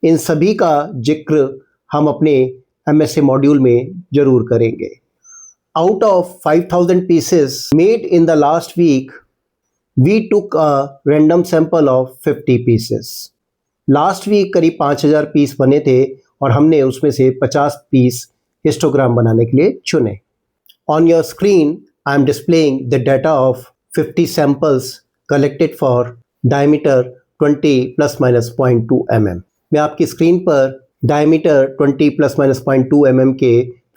इन सभी का जिक्र हम अपने MSA मॉड्यूल में ज़रूर करेंगे. Out of 5,000 pieces made in the last week, we took a random sample of 50 pieces. Last week करीब 5,000 पीस बने थे और हमने उसमें से 50 पीस हिस्टोग्राम बनाने के लिए चुने. On your screen I am displaying the data of 50 samples collected for diameter 20 plus minus 0.2 mm. मैं आपकी स्क्रीन पर डायमीटर 20 प्लस माइनस 0.2 mm के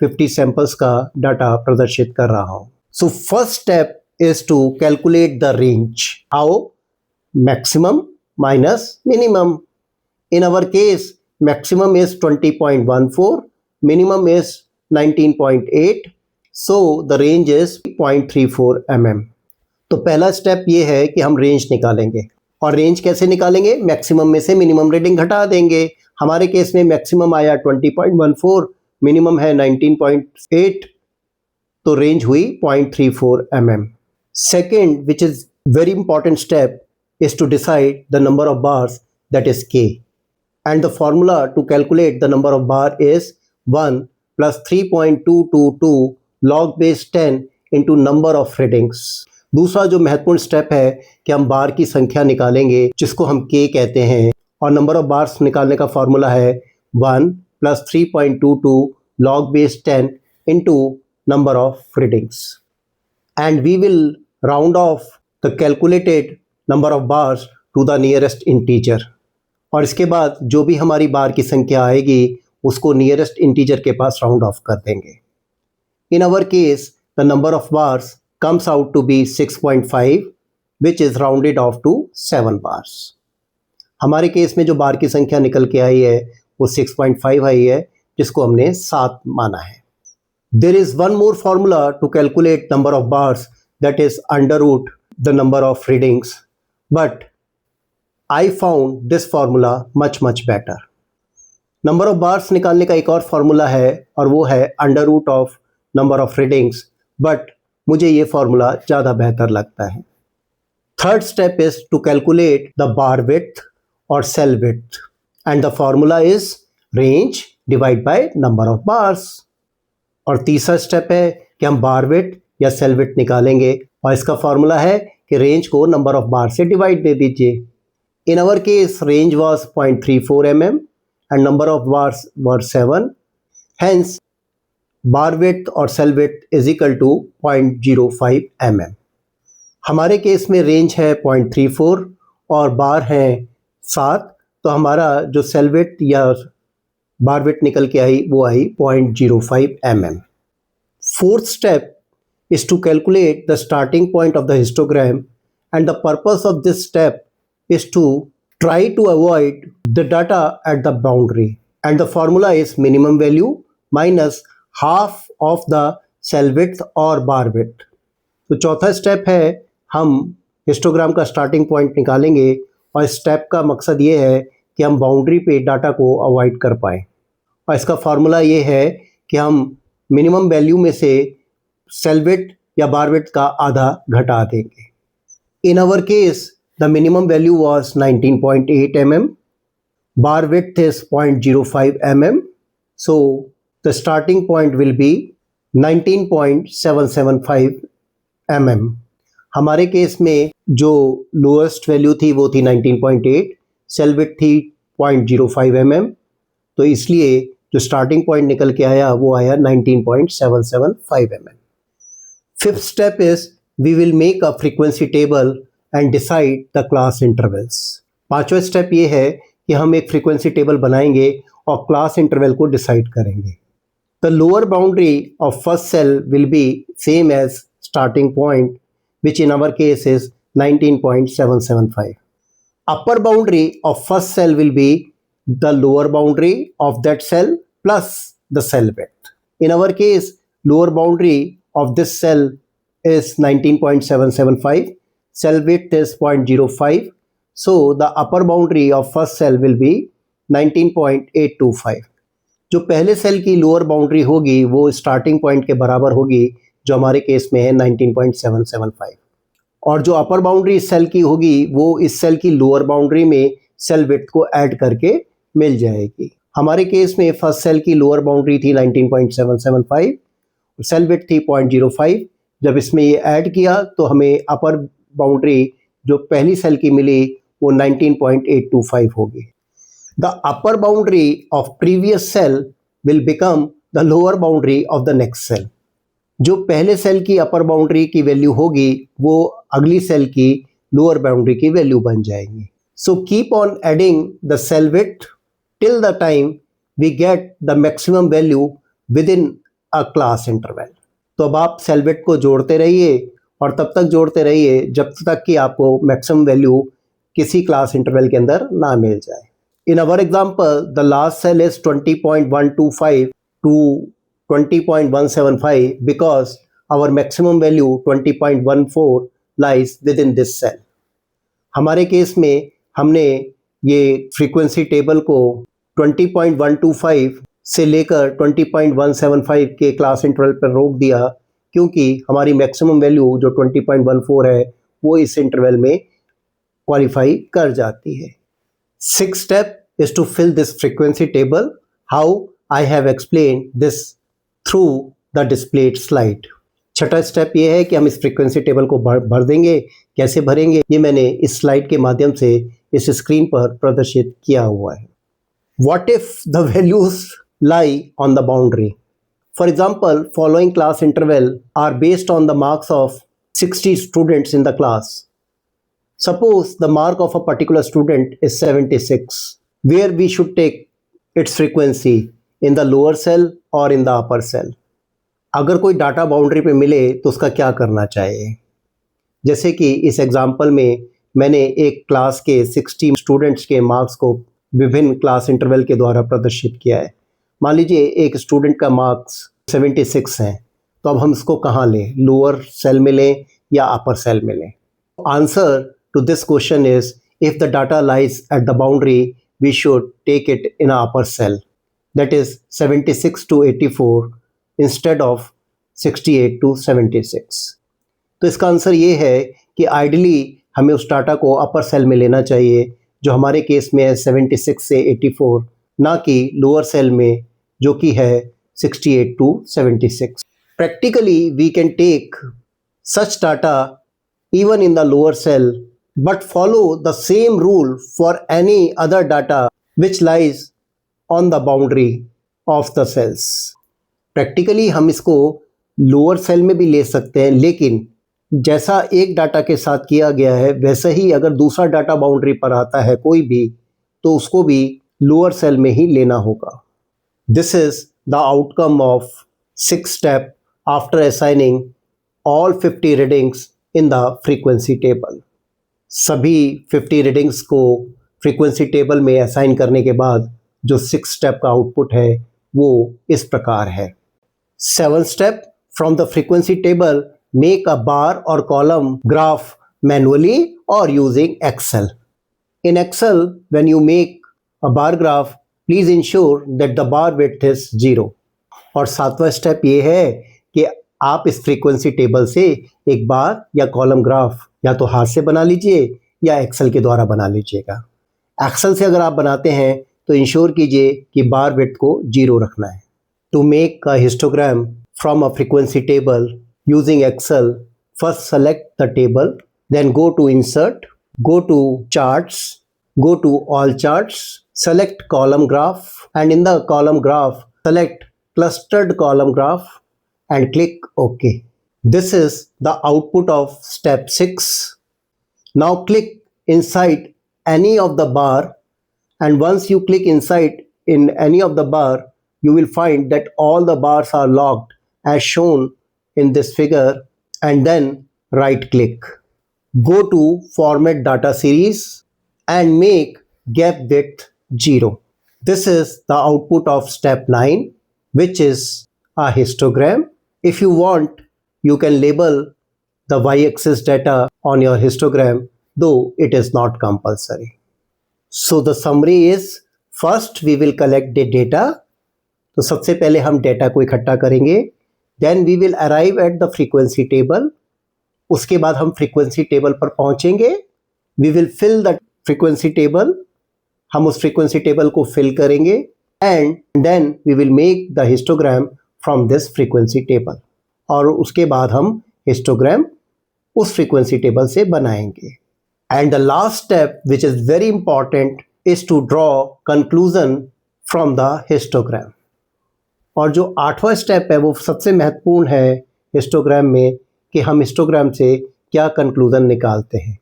50 सैंपल्स का डाटा प्रदर्शित कर रहा हूँ. So first step is to calculate the range. आओ maximum minus minimum. In our case, maximum is 20.14, minimum is 19.8, so the range is 0.34 mm. तो पहला स्टेप ये है कि हम रेंज निकालेंगे. और रेंज कैसे निकालेंगे? मैक्सिमम में से मिनिमम रीडिंग घटा देंगे. हमारे केस में मैक्सिमम आया 20.14, मिनिमम है 19.8, तो रेंज हुई 0.34 mm. Second, which is very important step, is to decide the number of bars, that is K. And the formula to calculate the number of bar is 1 plus 3.222 log base 10 into number of readings. दूसरा जो महत्वपूर्ण step है कि हम बार की संख्या निकालेंगे जिसको हम K कहते हैं और नंबर ऑफ बार्स निकालने का फॉर्मूला है 1 plus 3.22 log base 10 into number of readings. And we will round off the calculated number of bars to the nearest integer. और इसके बाद जो भी हमारी बार की संख्या आएगी उसको नियरेस्ट इंटीजर के पास राउंड ऑफ कर देंगे. In our case the number of bars comes out to be 6.5 which is rounded off to 7 bars. हमारे केस में जो बार की संख्या निकल के आई है वो 6.5 आई है जिसको हमने 7 माना है. There is one more formula to calculate number of bars, that is under root the number of readings, but I found this formula much better. Number of bars निकालने का एक और फार्मूला है और वो है under root of number of readings, but मुझे ये फार्मूला ज़्यादा बेहतर लगता है. Third step is to calculate the bar width or cell width and the formula is range divide by number of bars. और तीसरा स्टेप है कि हम बार विड्थ या सेल विड्थ निकालेंगे और इसका फार्मूला है कि रेंज को नंबर ऑफ बार से डिवाइड दे दीजिए. In our case, range was 0.34 mm and number of bars were 7. Hence, bar width or cell width is equal to 0.05 mm. हमारे केस में रेंज है 0.34 और बार हैं 7, तो हमारा जो सेल विड्थ या बार विड्थ निकल के आई वो आई 0.05 mm. Fourth step is to calculate the starting point of the histogram, and the purpose of this step is to try to avoid the data at the boundary, and the formula is minimum value minus half of the cell width or bar width. तो चौथा step है हम histogram का starting point निकालेंगे और step का मकसद ये है कि हम बाउंड्री पे डाटा को अवॉइड कर पाएँ और इसका फार्मूला ये है कि हम मिनिमम वैल्यू में से सेल विड्थ या बार विड्थ का आधा घटा देंगे। In our case the minimum value was 19.8 mm, bar width is 0.05 mm, so the starting point will be 19.775 mm. हमारे केस में जो लोएस्ट वैल्यू थी वो थी 19.8, सेल विड्थ थी 0.05 mm, तो इसलिए जो स्टार्टिंग पॉइंट निकल के आया वो आया 19.775 mm. Fifth step is we will make a frequency table and decide the class intervals. पांचवा स्टेप ये है कि हम एक फ्रीक्वेंसी टेबल बनाएंगे और क्लास इंटरवल को डिसाइड करेंगे। The lower boundary of first cell will be same as starting point which in our case is 19.775. Upper boundary of first cell will be the lower boundary of that cell plus the cell width. In our case, lower boundary of this cell is 19.775, cell width is 0.05, so the upper boundary of first cell will be 19.825. जो पहले cell की lower boundary होगी वो starting point के बराबर होगी जो हमारे केस में है 19.775, और जो अपर बाउंड्री इस सेल की होगी वो इस सेल की लोअर बाउंड्री में सेल विड्थ को ऐड करके मिल जाएगी। हमारे केस में फर्स्ट सेल की लोअर बाउंड्री थी 19.775, सेल विड्थ थी 0.05। जब इसमें ये ऐड किया तो हमें अपर बाउंड्री जो पहली सेल की मिली वो 19.825 होगी। The upper boundary of previous cell will become the lower boundary of the next cell. जो पहले सेल की अपर बाउंड्री की वैल्यू होगी वो अगली सेल की लोअर बाउंड्री की वैल्यू बन जाएंगी। So keep on adding the cell width till the time we get the maximum value within a class interval. तो अब आप सेल विड्थ को जोड़ते रहिए और तब तक जोड़ते रहिए जब तक कि आपको मैक्सिमम वैल्यू किसी क्लास इंटरवल के अंदर ना मिल जाए। In our example the last cell is 20.125 to 20.175 because our maximum value 20.14 lies within this cell. हमारे केस में हमने ये फ्रीक्वेंसी टेबल को 20.125 से लेकर 20.175 के क्लास इंटरवल पर रोक दिया क्योंकि हमारी मैक्सिमम वैल्यू जो 20.14 है वो इस इंटरवल में क्वालिफाई कर जाती है। Sixth step is to fill this frequency table. How I have explain this through the displayed slide. छठा स्टेप ये है कि हम इस फ्रीक्वेंसी टेबल को भर देंगे। कैसे भरेंगे ये मैंने इस स्लाइड के माध्यम से इस स्क्रीन पर प्रदर्शित किया हुआ है। What if the values lie on the boundary? For example following class interval are based on the marks of 60 students in the class. Suppose the mark of a particular student is 76, where we should take its frequency in the lower cell or in the upper cell. अगर कोई data boundary पे मिले तो उसका क्या करना चाहिए? जैसे कि इस एग्जाम्पल में मैंने एक क्लास के 60 स्टूडेंट्स के मार्क्स को विभिन्न क्लास इंटरवल के द्वारा प्रदर्शित किया है। मान लीजिए एक स्टूडेंट का मार्क्स 76 हैं, तो अब हम इसको कहाँ लें? लोअर सेल में लें या अपर सेल में लें? Answer to this question is if the data lies at the boundary we should take it in a upper cell, that is 76 to 84 instead of 68 to 76। तो इसका आंसर ये है कि आइडियली हमें उस डाटा को अपर सेल में लेना चाहिए जो हमारे केस में है 76 से 84, ना कि लोअर सेल में जो कि है 68 to 76। Practically we can take such data even in the lower cell but follow the same rule for any other data which lies on the boundary of the cells. Practically हम इसको lower cell में भी ले सकते हैं, लेकिन जैसा एक डाटा के साथ किया गया है वैसा ही अगर दूसरा डाटा बाउंड्री पर आता है कोई भी तो उसको भी लोअर सेल में ही लेना होगा। This is the outcome of sixth step after assigning all 50 readings in the frequency table. सभी 50 रीडिंग्स को फ्रीक्वेंसी टेबल में असाइन करने के बाद जो 6 स्टेप का आउटपुट है वो इस प्रकार है। 7th step, from the frequency table make a bar or column graph manually or using Excel. In Excel, when you make a bar graph, please ensure that the bar width is 0. और सातवां step ये है कि आप इस frequency table से एक बार या कॉलम ग्राफ या तो हाथ से बना लीजिए या एक्सेल के द्वारा बना लीजिएगा। एक्सेल से अगर आप बनाते हैं तो इंश्योर कीजिए कि बार विड्थ को 0 रखना है। To make a histogram from a frequency table using Excel, first select the table, then go to insert, go to charts, go to all charts, select column graph, and in the column graph select clustered column graph and click OK. This is the output of step 6. Now click inside any of the bar, and once you click inside in any of the bar, you will find that all the bars are locked as shown in this figure, and then right click. Go to Format Data Series and make gap width 0. This is the output of step 9, which is a histogram. If you want, you can label the y-axis data on your histogram, though it is not compulsory. So the summary is, first we will collect the data. तो सबसे पहले हम data को इकट्ठा करेंगे. Then we will arrive at the frequency table. उसके बाद हम फ्रीक्वेंसी टेबल पर पहुंचेंगे. We will fill the frequency table. हम उस फ्रीक्वेंसी टेबल को फिल करेंगे and then we will make the histogram from this frequency table. और उसके बाद हम हिस्टोग्राम उस फ्रीक्वेंसी टेबल से बनाएंगे. And the last step which is very important is to draw conclusion from the histogram. और जो 8वां स्टेप है वो सबसे महत्वपूर्ण है हिस्टोग्राम में कि हम हिस्टोग्राम से क्या कंक्लूजन निकालते हैं.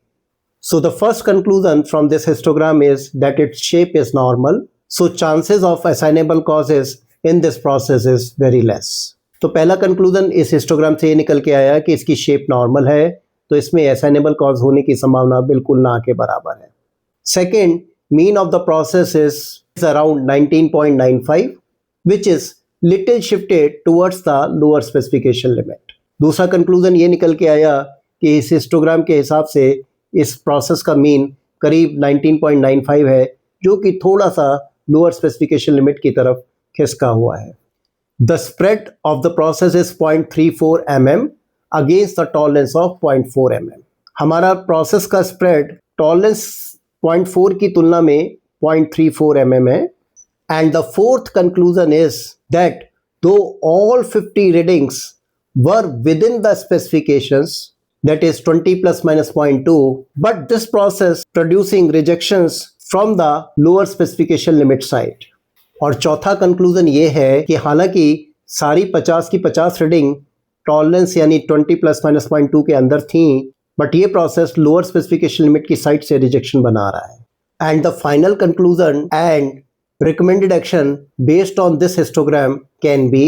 So the first conclusion from this histogram is that its shape is normal, so chances of assignable causes in this process is very less. तो पहला कंक्लूजन इस हिस्टोग्राम से ये निकल के आया कि इसकी शेप नॉर्मल है, तो इसमें असाइनेबल कॉज होने की संभावना बिल्कुल ना के बराबर है. Second, mean of the process is around 19.95, which is little shifted towards the lower specification limit. दूसरा कंक्लूजन ये निकल के आया कि इस हिस्टोग्राम के हिसाब से इस प्रोसेस का मीन करीब 19.95 है, जो कि थोड़ा सा लोअर स्पेसिफिकेशन लिमिट की तरफ खिसका हुआ है. The spread of the process is 0.34 mm against the tolerance of 0.4 mm. हमारा प्रोसेस का स्प्रेड टॉलरेंस 0.4 की तुलना में 0.34 mm है. And the fourth conclusion is that though all 50 readings were within the specifications, that is 20 plus minus 0.2, but this process producing rejections from the lower specification limit side. और चौथा conclusion ये है कि हालांकि सारी 50 की 50 रीडिंग टॉलरेंस यानी 20 plus minus 0.2 के अंदर थी, बट ये प्रोसेस लोअर स्पेसिफिकेशन लिमिट की साइड से रिजेक्शन बना रहा है. And the final conclusion and recommended action based on this histogram can be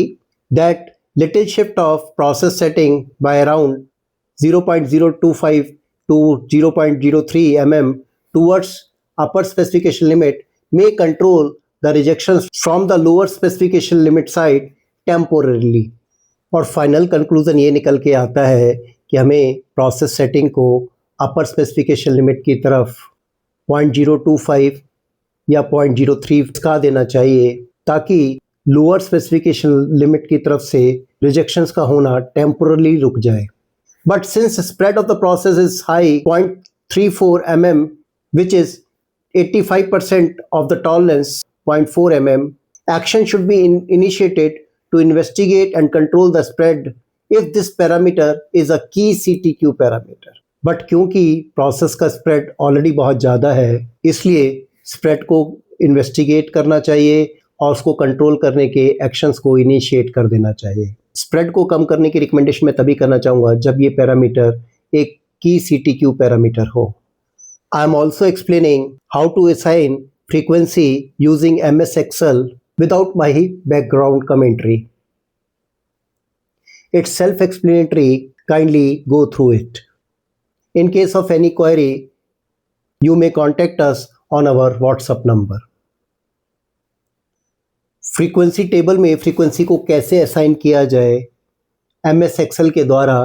that little shift of process setting by around 0.025 to 0.03 mm towards upper specification limit may control the rejections from the lower specification limit side temporarily. और final conclusion ये निकल के आता है कि हमें process setting को upper specification limit की तरफ 0.025 या 0.03 का देना चाहिए, ताकि लोअर स्पेसिफिकेशन लिमिट की तरफ से रिजेक्शंस का होना टेम्पोरली रुक जाए. But since spread of the process is high 0.34 mm, which is 85% of the tolerance 0.4 mm, action should be initiated to investigate and control the spread if this parameter is a key CTQ parameter. But क्योंकि process का spread already बहुत ज़्यादा है, इसलिए spread को investigate करना चाहिए और उसको कंट्रोल करने के एक्शंस को इनिशिएट कर देना चाहिए. स्प्रेड को कम करने की रिकमेंडेशन मैं तभी करना चाहूँगा जब ये पैरामीटर एक की CTQ पैरामीटर हो. I am also explaining how to assign frequency using MS Excel without my background commentary. It's self-explanatory, kindly go through it. In case of any query, you may contact us on our WhatsApp number. Frequency table में frequency को कैसे assign किया जाए MS Excel के द्वारा,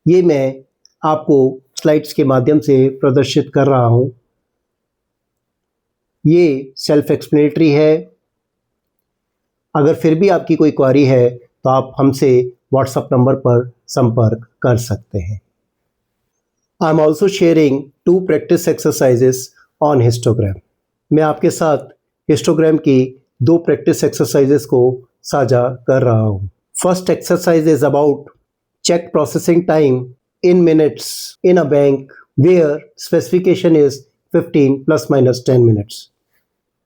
ये मैं आपको स्लाइड्स के माध्यम से प्रदर्शित कर रहा हूँ। ये सेल्फ एक्सप्लेनेटरी है। अगर फिर भी आपकी कोई क्वेरी है तो आप हमसे व्हाट्सएप नंबर पर संपर्क कर सकते हैं। I am also sharing 2 practice exercises on histogram. मैं आपके साथ हिस्टोग्राम की 2 प्रैक्टिस एक्सरसाइजेस को साझा कर रहा हूँ। First exercise is about check processing time in minutes in a bank where specification is 15 plus minus 10 minutes.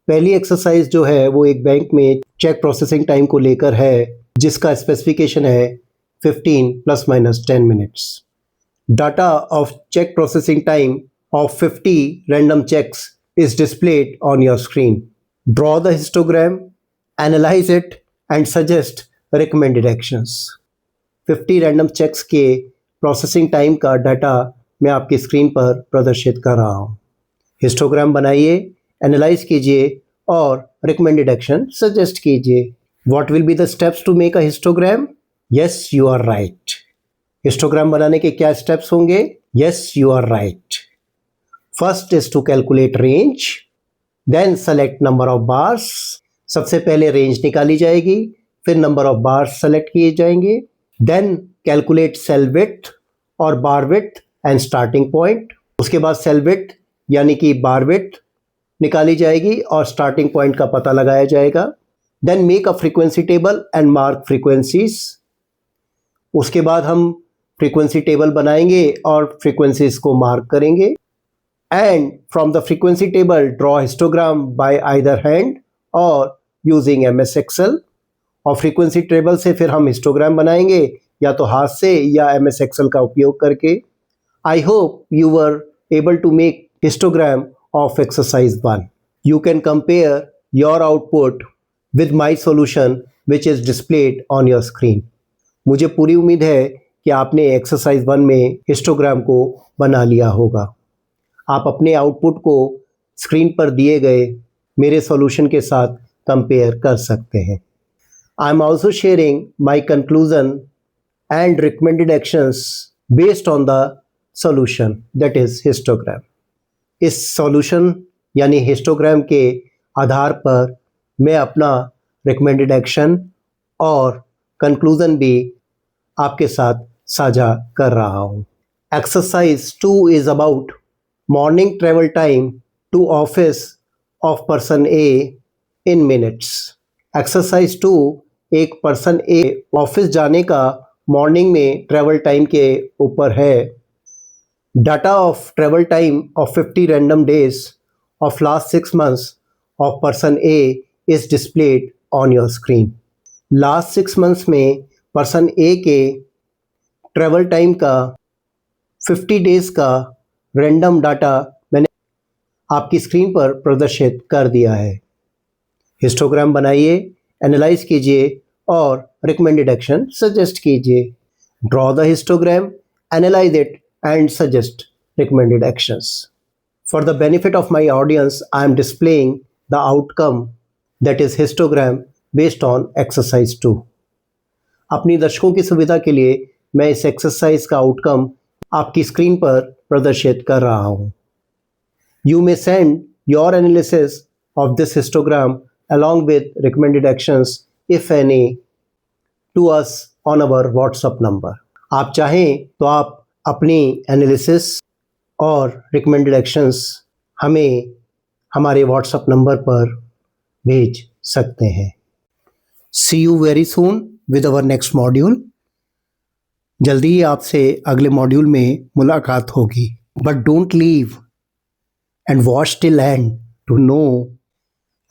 पहली एक्सरसाइज जो है वो एक बैंक में चेक प्रोसेसिंग टाइम को लेकर है जिसका स्पेसिफिकेशन है 15 plus minus 10 minutes. Data of check processing time of 50 random checks is displayed on your screen. Draw the histogram, analyze it and suggest recommended actions. 50 random checks के processing time का data मैं आपकी screen पर प्रदर्शित कर रहा हूँ। Histogram बनाइए, एनालाइज कीजिए और रिकमेंडेड एक्शन सजेस्ट कीजिए। What will be the steps to make a histogram? Yes, you are right. Histogram बनाने के क्या स्टेप्स होंगे? Yes, you are right. First is to calculate range, then select number of bars. सबसे पहले range निकाली जाएगी, फिर नंबर ऑफ बार्स सेलेक्ट किए जाएंगे। देन कैलकुलेट सेल विड्थ और बार विड्थ एंड स्टार्टिंग पॉइंट। उसके बाद सेल विड्थ यानी कि बार विड्थ निकाली जाएगी और स्टार्टिंग पॉइंट का पता लगाया जाएगा। Then make a frequency table and mark frequencies. उसके बाद हम फ्रीक्वेंसी टेबल बनाएंगे और फ्रीक्वेंसीज को मार्क करेंगे। And from the frequency table draw histogram bye either hand और यूजिंग MS एक्सेल। और फ्रीक्वेंसी टेबल से फिर हम हिस्टोग्राम बनाएंगे या तो हाथ से या MS एक्सेल का उपयोग करके। I hope you were able to make histogram of exercise 1. You can compare your output with my solution which is displayed on your screen. मुझे पूरी उम्मीद है कि आपने एक्सरसाइज 1 में हिस्टोग्राम को बना लिया होगा। आप अपने आउटपुट को स्क्रीन पर दिए गए मेरे सॉल्यूशन के साथ कंपेयर कर सकते हैं। I am also sharing my conclusion and recommended actions based on the solution, that is histogram. इस सॉल्यूशन यानी हिस्टोग्राम के आधार पर मैं अपना रिकमेंडेड एक्शन और कंक्लूजन भी आपके साथ साझा कर रहा हूँ। Exercise 2 is about morning travel time to office of person A in minutes. Exercise 2 एक पर्सन ए ऑफिस जाने का मॉर्निंग में ट्रेवल टाइम के ऊपर है। Data of travel time of 50 random days of last 6 months of person A is displayed on your screen. Last 6 months में person ए के travel time का 50 डेज का रैंडम डाटा मैंने आपकी स्क्रीन पर प्रदर्शित कर दिया है। हिस्टोग्राम बनाइए, एनालाइज कीजिए और रिकमेंडेड एक्शन सजेस्ट कीजिए। Draw the histogram, analyse it and suggest recommended actions. For the benefit of my audience, I am displaying the outcome that is histogram based on exercise 2। अपनी दर्शकों की सुविधा के लिए मैं इस एक्सरसाइज का आउटकम आपकी स्क्रीन पर प्रदर्शित कर रहा हूँ। You may send your analysis of this histogram along with recommended actions if any to us on our WhatsApp number. आप चाहें तो आप अपनी एनालिसिस और रिकमेंडेड एक्शंस हमें हमारे WhatsApp नंबर पर भेज सकते हैं। See you very soon with our next module. जल्दी ही आपसे अगले मॉड्यूल में मुलाकात होगी। But don't leave and watch till end to know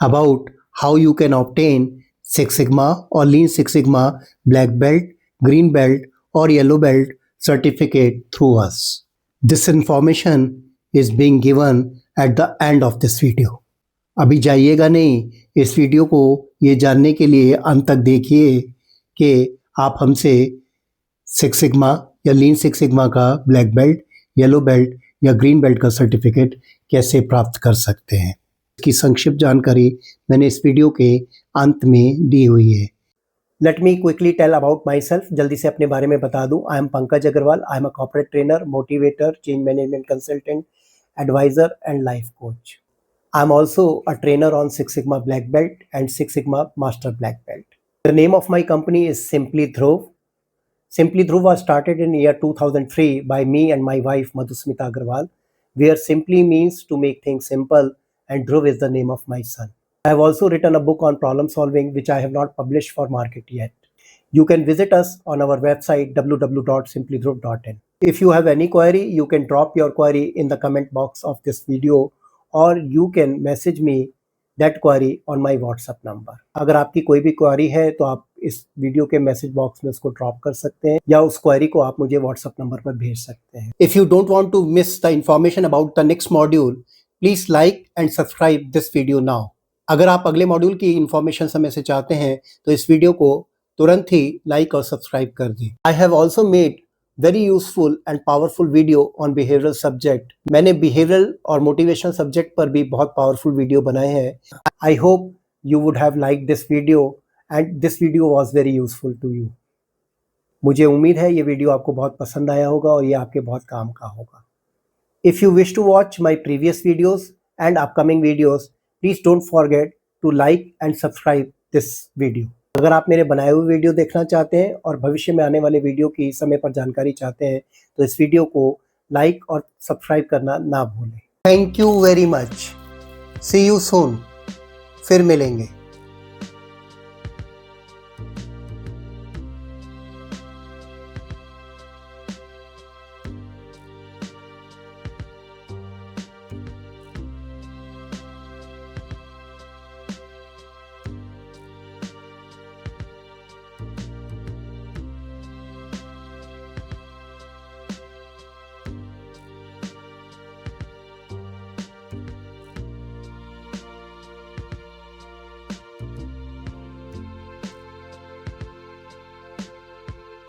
about how you can obtain Six Sigma or Lean Six Sigma Black Belt, Green Belt or Yellow Belt certificate through us. This information is being given at the end of this video. अभी जाइएगा नहीं, इस video को ये जानने के लिए अंत तक देखिए कि आप हमसे सिक्स सिग्मा या लीन सिक्स सिग्मा का ब्लैक बेल्ट, येलो बेल्ट या ग्रीन बेल्ट का सर्टिफिकेट कैसे प्राप्त कर सकते हैं। इसकी संक्षिप्त जानकारी मैंने इस वीडियो के अंत में दी हुई है। Let me quickly tell about myself, जल्दी से अपने बारे में बता दूं। I am Pankaj Agarwal, I am a corporate trainer, motivator, change management consultant, advisor and life coach. I'm also a trainer on Six Sigma Black Belt and Six Sigma Master Black Belt. The name of my company is Simply Dhruv. Simply Dhruv was started in year 2003 by me and my wife Madhusmita Agarwal, where simply means to make things simple and Dhruv is the name of my son. I have also written a book on problem solving which I have not published for market yet. You can visit us on our website www.simplydhruv.in. If you have any query, you can drop your query in the comment box of this video or you can message me that query on my WhatsApp number. अगर आपकी कोई भी query है तो आप इस video के message box में उसको ड्रॉप कर सकते हैं या उस क्वेरी को आप मुझे WhatsApp नंबर पर भेज सकते हैं. If you don't want to miss the information about the next module, please like and subscribe this video now. अगर आप अगले मॉड्यूल की इंफॉर्मेशन समय से चाहते हैं तो इस वीडियो को तुरंत ही लाइक और सब्सक्राइब कर दें. I have also made very useful and powerful video on behavioural subject. मैंने बिहेवियरल और मोटिवेशनल सब्जेक्ट पर भी बहुत पावरफुल वीडियो बनाए हैं. I hope you would have like this video and this video was very useful to you. मुझे उम्मीद है ये वीडियो आपको बहुत पसंद आया होगा और ये आपके बहुत काम का होगा. If you wish to watch my previous videos and upcoming videos, please don't forget to like and subscribe this video. अगर आप मेरे बनाए हुए वीडियो देखना चाहते हैं और भविष्य में आने वाले वीडियो की समय पर जानकारी चाहते हैं तो इस वीडियो को लाइक और सब्सक्राइब करना ना भूलें. Thank you very much. See you soon. फिर मिलेंगे.